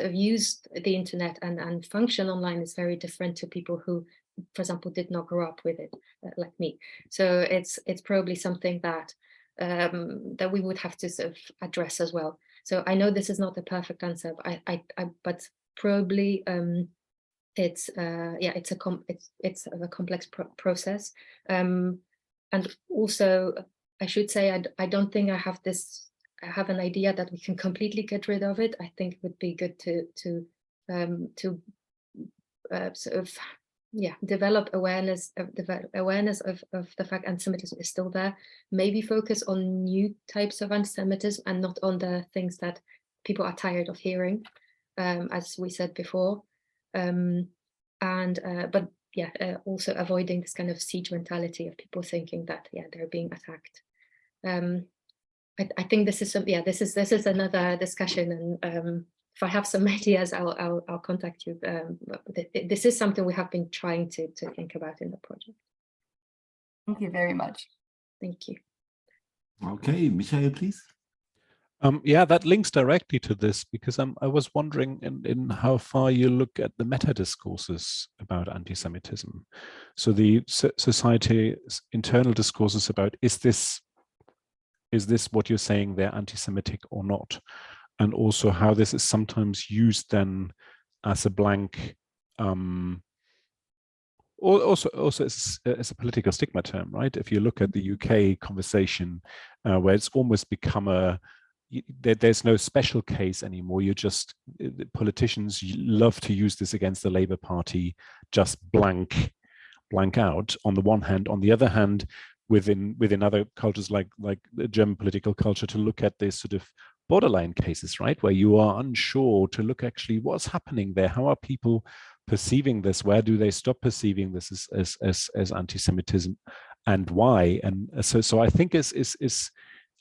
of use the internet and function online is very different to people who, for example, did not grow up with it, like me. So it's probably something that that we would have to sort of address as well. So I know this is not the perfect answer, but probably it's a complex process, and also I should say I don't think I have an idea that we can completely get rid of it. I think it would be good to sort of develop awareness of the fact antisemitism is still there. Maybe focus on new types of antisemitism and not on the things that people are tired of hearing, as we said before. Also avoiding this kind of siege mentality of people thinking that they're being attacked. I think this is this is another discussion, and if I have some ideas, I'll contact you. This is something we have been trying to think about in the project. Thank you very much. Thank you. Okay, Michael, please. Yeah, that links directly to this, because I was wondering in how far you look at the meta discourses about anti-Semitism. So the society's internal discourses about is this what you're saying they're anti-Semitic or not, and also how this is sometimes used then as a blank, also as a political stigma term, right? If you look at the UK conversation, where it's almost become there's no special case anymore. Politicians love to use this against the Labour Party, just blank out on the one hand. On the other hand, within other cultures like the German political culture, to look at this sort of borderline cases, right, where you are unsure, to look actually what's happening there, how are people perceiving this, where do they stop perceiving this as anti-Semitism, and why? And so I think is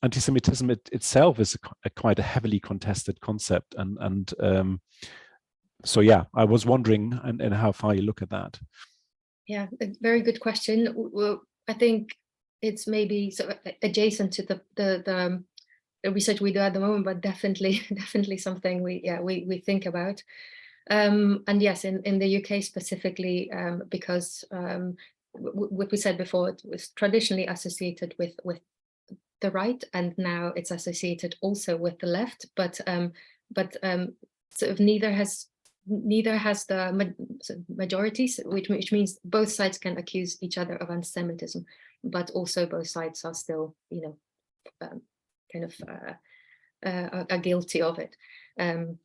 anti-Semitism itself is quite a heavily contested concept, and so yeah, I was wondering and how far you look at that. Yeah, a very good question. Well, I think it's maybe sort of adjacent to the research we do at the moment, but definitely something we think about. And yes, in the UK specifically, because what we said before, it was traditionally associated with the right, and now it's associated also with the left, but sort of neither has the majorities, which means both sides can accuse each other of anti-Semitism, but also both sides are still, are guilty of it. I'm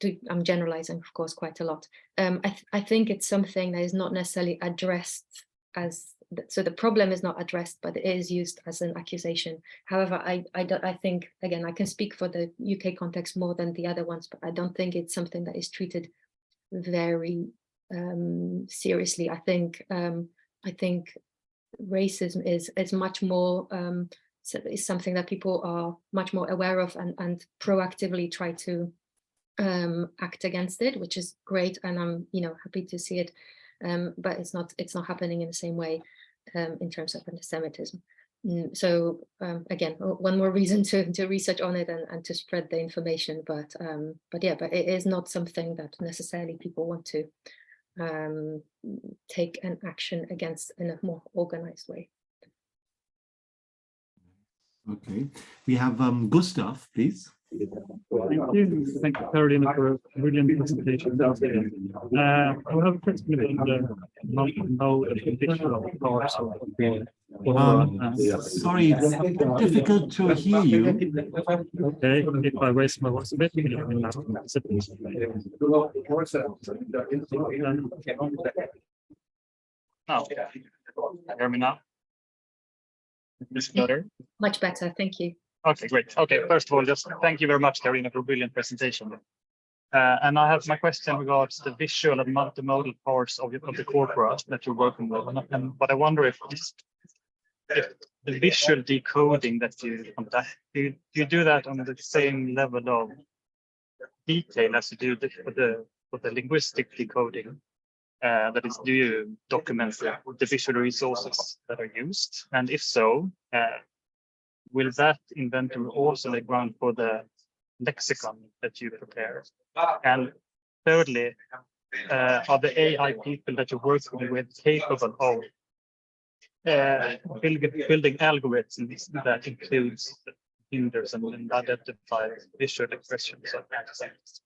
generalizing, of course, quite a lot. I think it's something that is not necessarily addressed so the problem is not addressed, but it is used as an accusation. However, I think, again, I can speak for the UK context more than the other ones, but I don't think it's something that is treated very seriously. I think racism is much more is something that people are much more aware of and proactively try to act against it, which is great, and I'm happy to see it. But it's not happening in the same way in terms of anti-Semitism. So again, one more reason to research on it and to spread the information. But it is not something that necessarily people want to take an action against in a more organized way. Okay, we have Gustav, please. Thank you. Thank you, Karolina, for a brilliant presentation. I have a question about no visual parts of sorry, it's difficult to hear you. Okay, if I raise my voice a bit, hear me now? Is it better? Much better, thank you. Okay, great. Okay, first of all, just thank you very much, Karolina, for a brilliant presentation. And I have my question regards the visual and multimodal parts of the corpora that you're working with. But I wonder if the visual decoding that you conduct, do you do that on the same level of detail as you do for the linguistic decoding? That is, do you document the visual resources that are used? And if so, will that inventory also lay ground for the lexicon that you prepare? And thirdly, are the AI people that you're working with capable of building algorithms that includes hinders and identify visual expressions of antisemitism?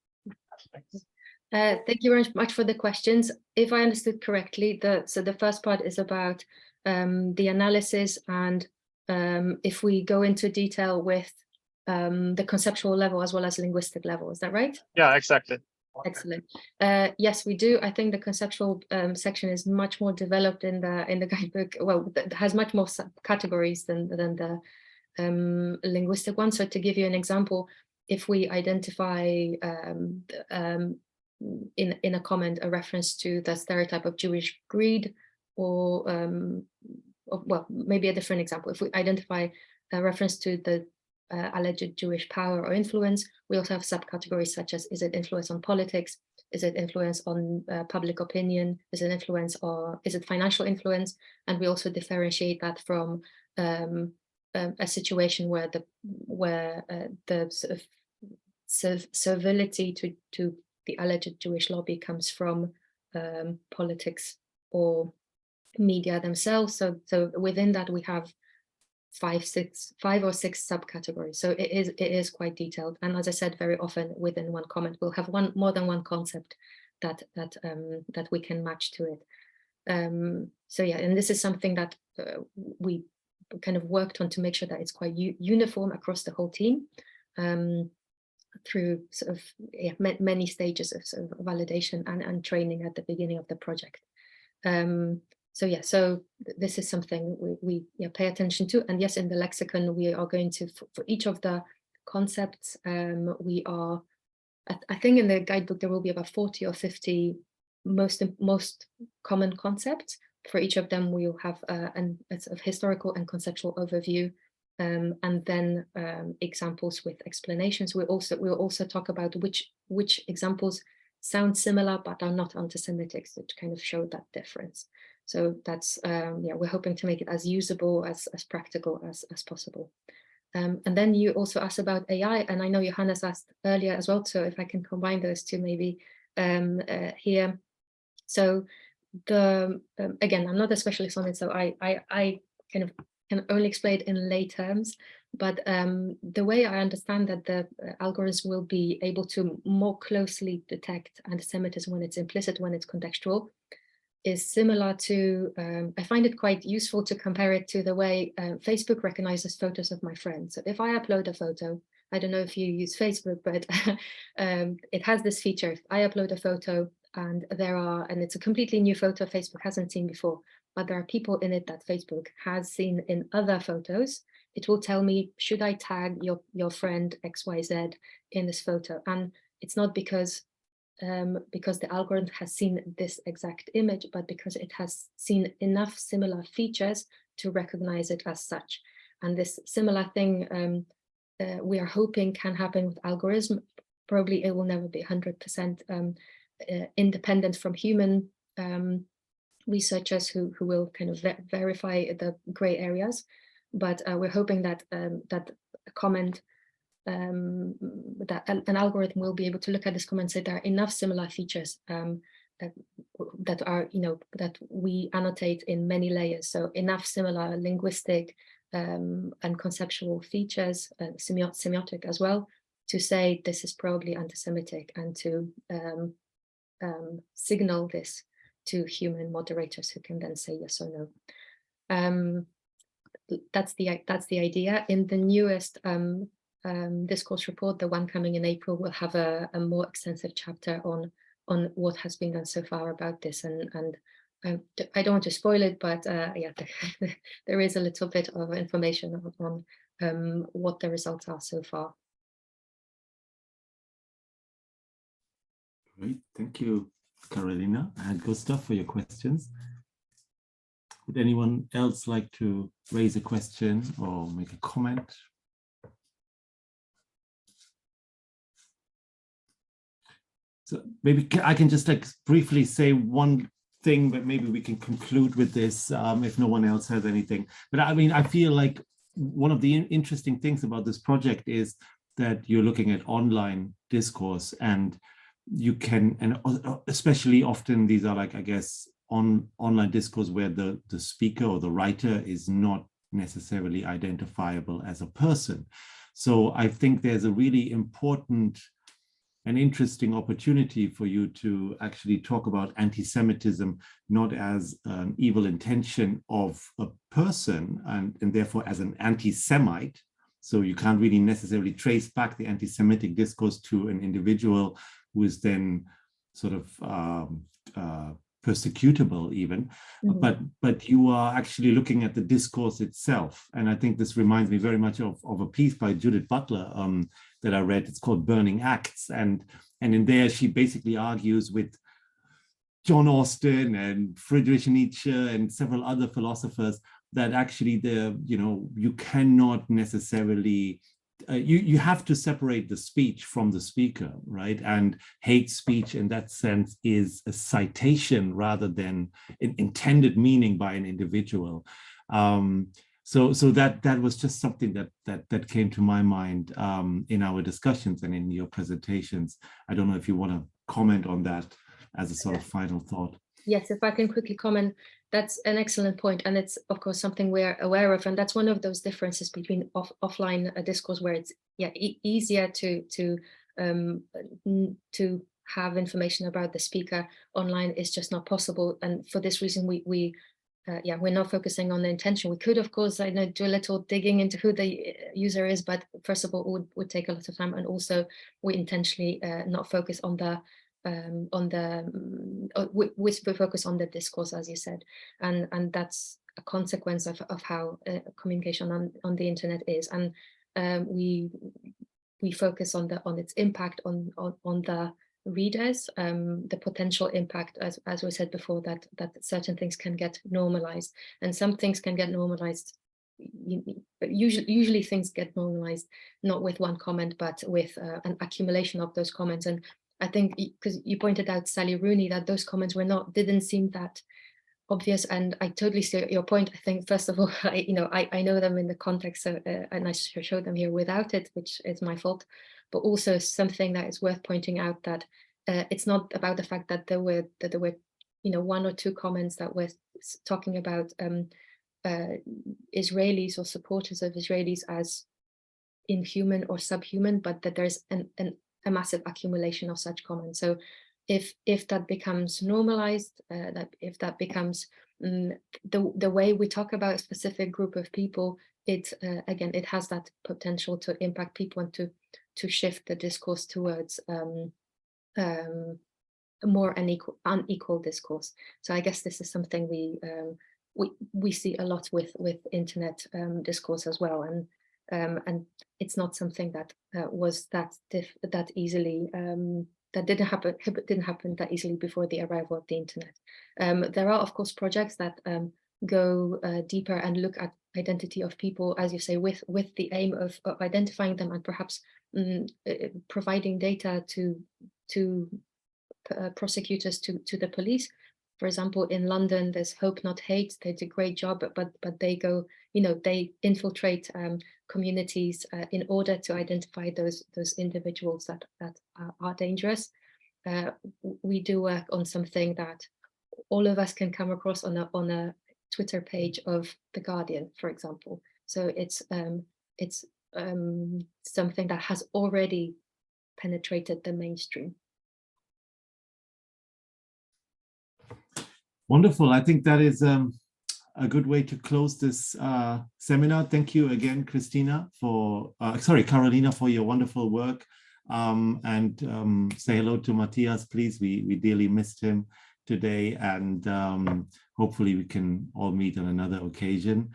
Thank you very much for the questions. If I understood correctly, so the first part is about the analysis, and if we go into detail with the conceptual level as well as linguistic level, is that right? Yeah, exactly. Excellent. Yes, we do. I think the conceptual section is much more developed in the guidebook. Well, it has much more categories than the linguistic one. So to give you an example, if we identify in a comment a reference to the stereotype of Jewish greed, or well, maybe a different example, if we identify a reference to the alleged Jewish power or influence, we also have subcategories such as, is it influence on politics? Is it influence on public opinion? Is it influence, or is it financial influence? And we also differentiate that from a situation where the sort of servility to the alleged Jewish lobby comes from politics or media themselves. So within that we have 5 or 6 subcategories. So it is quite detailed. And as I said, very often within one comment, we'll have more than one concept that we can match to it. So yeah, and this is something that we kind of worked on to make sure that it's quite uniform across the whole team, through sort of many stages of sort of validation and training at the beginning of the project. So yeah, so this is something we pay attention to. And yes, in the lexicon, we are going to, for each of the concepts, we are, I think in the guidebook, there will be about 40 or 50 most common concepts. For each of them, we will have a sort of historical and conceptual overview, and then examples with explanations. We'll also talk about which examples sound similar but are not anti-Semitic, so to kind of show that difference. So that's we're hoping to make it as usable, as practical as possible. And then you also asked about AI, and I know Johannes asked earlier as well, so if I can combine those two maybe here. So again, I'm not a specialist on it, so I kind of can only explain it in lay terms, but the way I understand that the algorithms will be able to more closely detect anti-Semitism when it's implicit, when it's contextual, is similar to, I find it quite useful to compare it to the way Facebook recognizes photos of my friends. So if I upload a photo, I don't know if you use Facebook, but it has this feature. If I upload a photo and it's a completely new photo Facebook hasn't seen before, but there are people in it that Facebook has seen in other photos, it will tell me, should I tag your friend XYZ in this photo? And it's not because the algorithm has seen this exact image, but because it has seen enough similar features to recognize it as such. And this similar thing we are hoping can happen with algorithm. Probably it will never be 100% independent from human researchers who will kind of verify the gray areas. But we're hoping that that comment, that an algorithm will be able to look at this comment and say there are enough similar features that are, that we annotate in many layers. So enough similar linguistic and conceptual features, semiotic as well, to say this is probably anti-Semitic, and to signal this to human moderators who can then say yes or no. That's the idea. In the newest discourse report, the one coming in April, will have a more extensive chapter on what has been done so far about this, and I don't want to spoil it, but yeah, there is a little bit of information on what the results are so far. Great, thank you, Karolina and Gustav, for your questions. Would anyone else like to raise a question or make a comment? So maybe I can just briefly say one thing, but maybe we can conclude with this if no one else has anything. But I mean, I feel like one of the interesting things about this project is that you're looking at online discourse, and you can, and especially often these are like, I guess, online discourse where the speaker or the writer is not necessarily identifiable as a person. So I think there's a really important and interesting opportunity for you to actually talk about anti-Semitism, not as an evil intention of a person and therefore as an anti-Semite. So you can't really necessarily trace back the anti-Semitic discourse to an individual who is then sort of persecutable even, but you are actually looking at the discourse itself. And I think this reminds me very much of a piece by Judith Butler that I read. It's called Burning Acts. And in there, she basically argues with John Austin and Friedrich Nietzsche and several other philosophers that actually you cannot necessarily, you have to separate the speech from the speaker, right? And hate speech in that sense is a citation rather than an intended meaning by an individual. So that was just something that came to my mind in our discussions and in your presentations. I don't know if you want to comment on that as a sort of final thought. Yes, if I can quickly comment, that's an excellent point, and it's of course something we're aware of, and that's one of those differences between offline discourse, where it's easier to have information about the speaker. Online is just not possible, and for this reason we're not focusing on the intention. We could, of course, I know, do a little digging into who the user is, but first of all, would take a lot of time, and also we intentionally not focus on the we focus on the discourse, as you said, and that's a consequence of how communication on the internet is, and we focus on its impact on the readers, the potential impact, as we said before, that certain things can get normalized, and some things can get normalized. Usually things get normalized not with one comment, but with an accumulation of those comments. And I think, because you pointed out, Sally Rooney, that those comments didn't seem that obvious, and I totally see your point. I think, first of all, I know them in the context, and I showed them here without it, which is my fault. But also something that is worth pointing out, that it's not about the fact that there were one or two comments that were talking about Israelis or supporters of Israelis as inhuman or subhuman, but that there's a massive accumulation of such comments. So if that becomes normalized, if that becomes the way we talk about a specific group of people, it again, it has that potential to impact people and to shift the discourse towards more unequal discourse. So I guess this is something we see a lot with internet discourse as well, and it's not something that was that easily that didn't happen that easily before the arrival of the internet. There are, of course, projects that go deeper and look at identity of people, as you say, with the aim of identifying them and perhaps providing data to prosecutors, to the police. For example, in London, there's Hope Not Hate. They do a great job, but they go, they infiltrate communities in order to identify those individuals that are dangerous. We do work on something that all of us can come across on a Twitter page of The Guardian, for example. So it's something that has already penetrated the mainstream. Wonderful. I think that is a good way to close this seminar. Thank you again, Karolina, for your wonderful work. And say hello to Matthias, please. We dearly missed him today, and hopefully we can all meet on another occasion.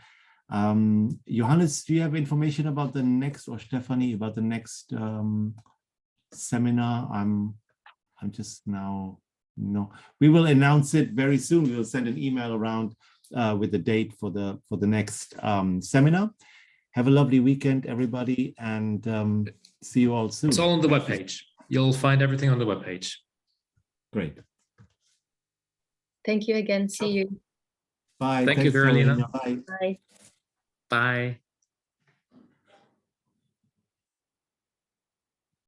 Johannes, do you have information about the next, or Stephanie, about the next seminar? I'm just now. No, we will announce it very soon. We will send an email around with the date for the next seminar. Have a lovely weekend, everybody, and see you all soon. It's all on the webpage. You'll find everything on the webpage. Great. Thank you again. See you. Bye. Thank you, Thanks, Karolina. Bye. Bye. Bye.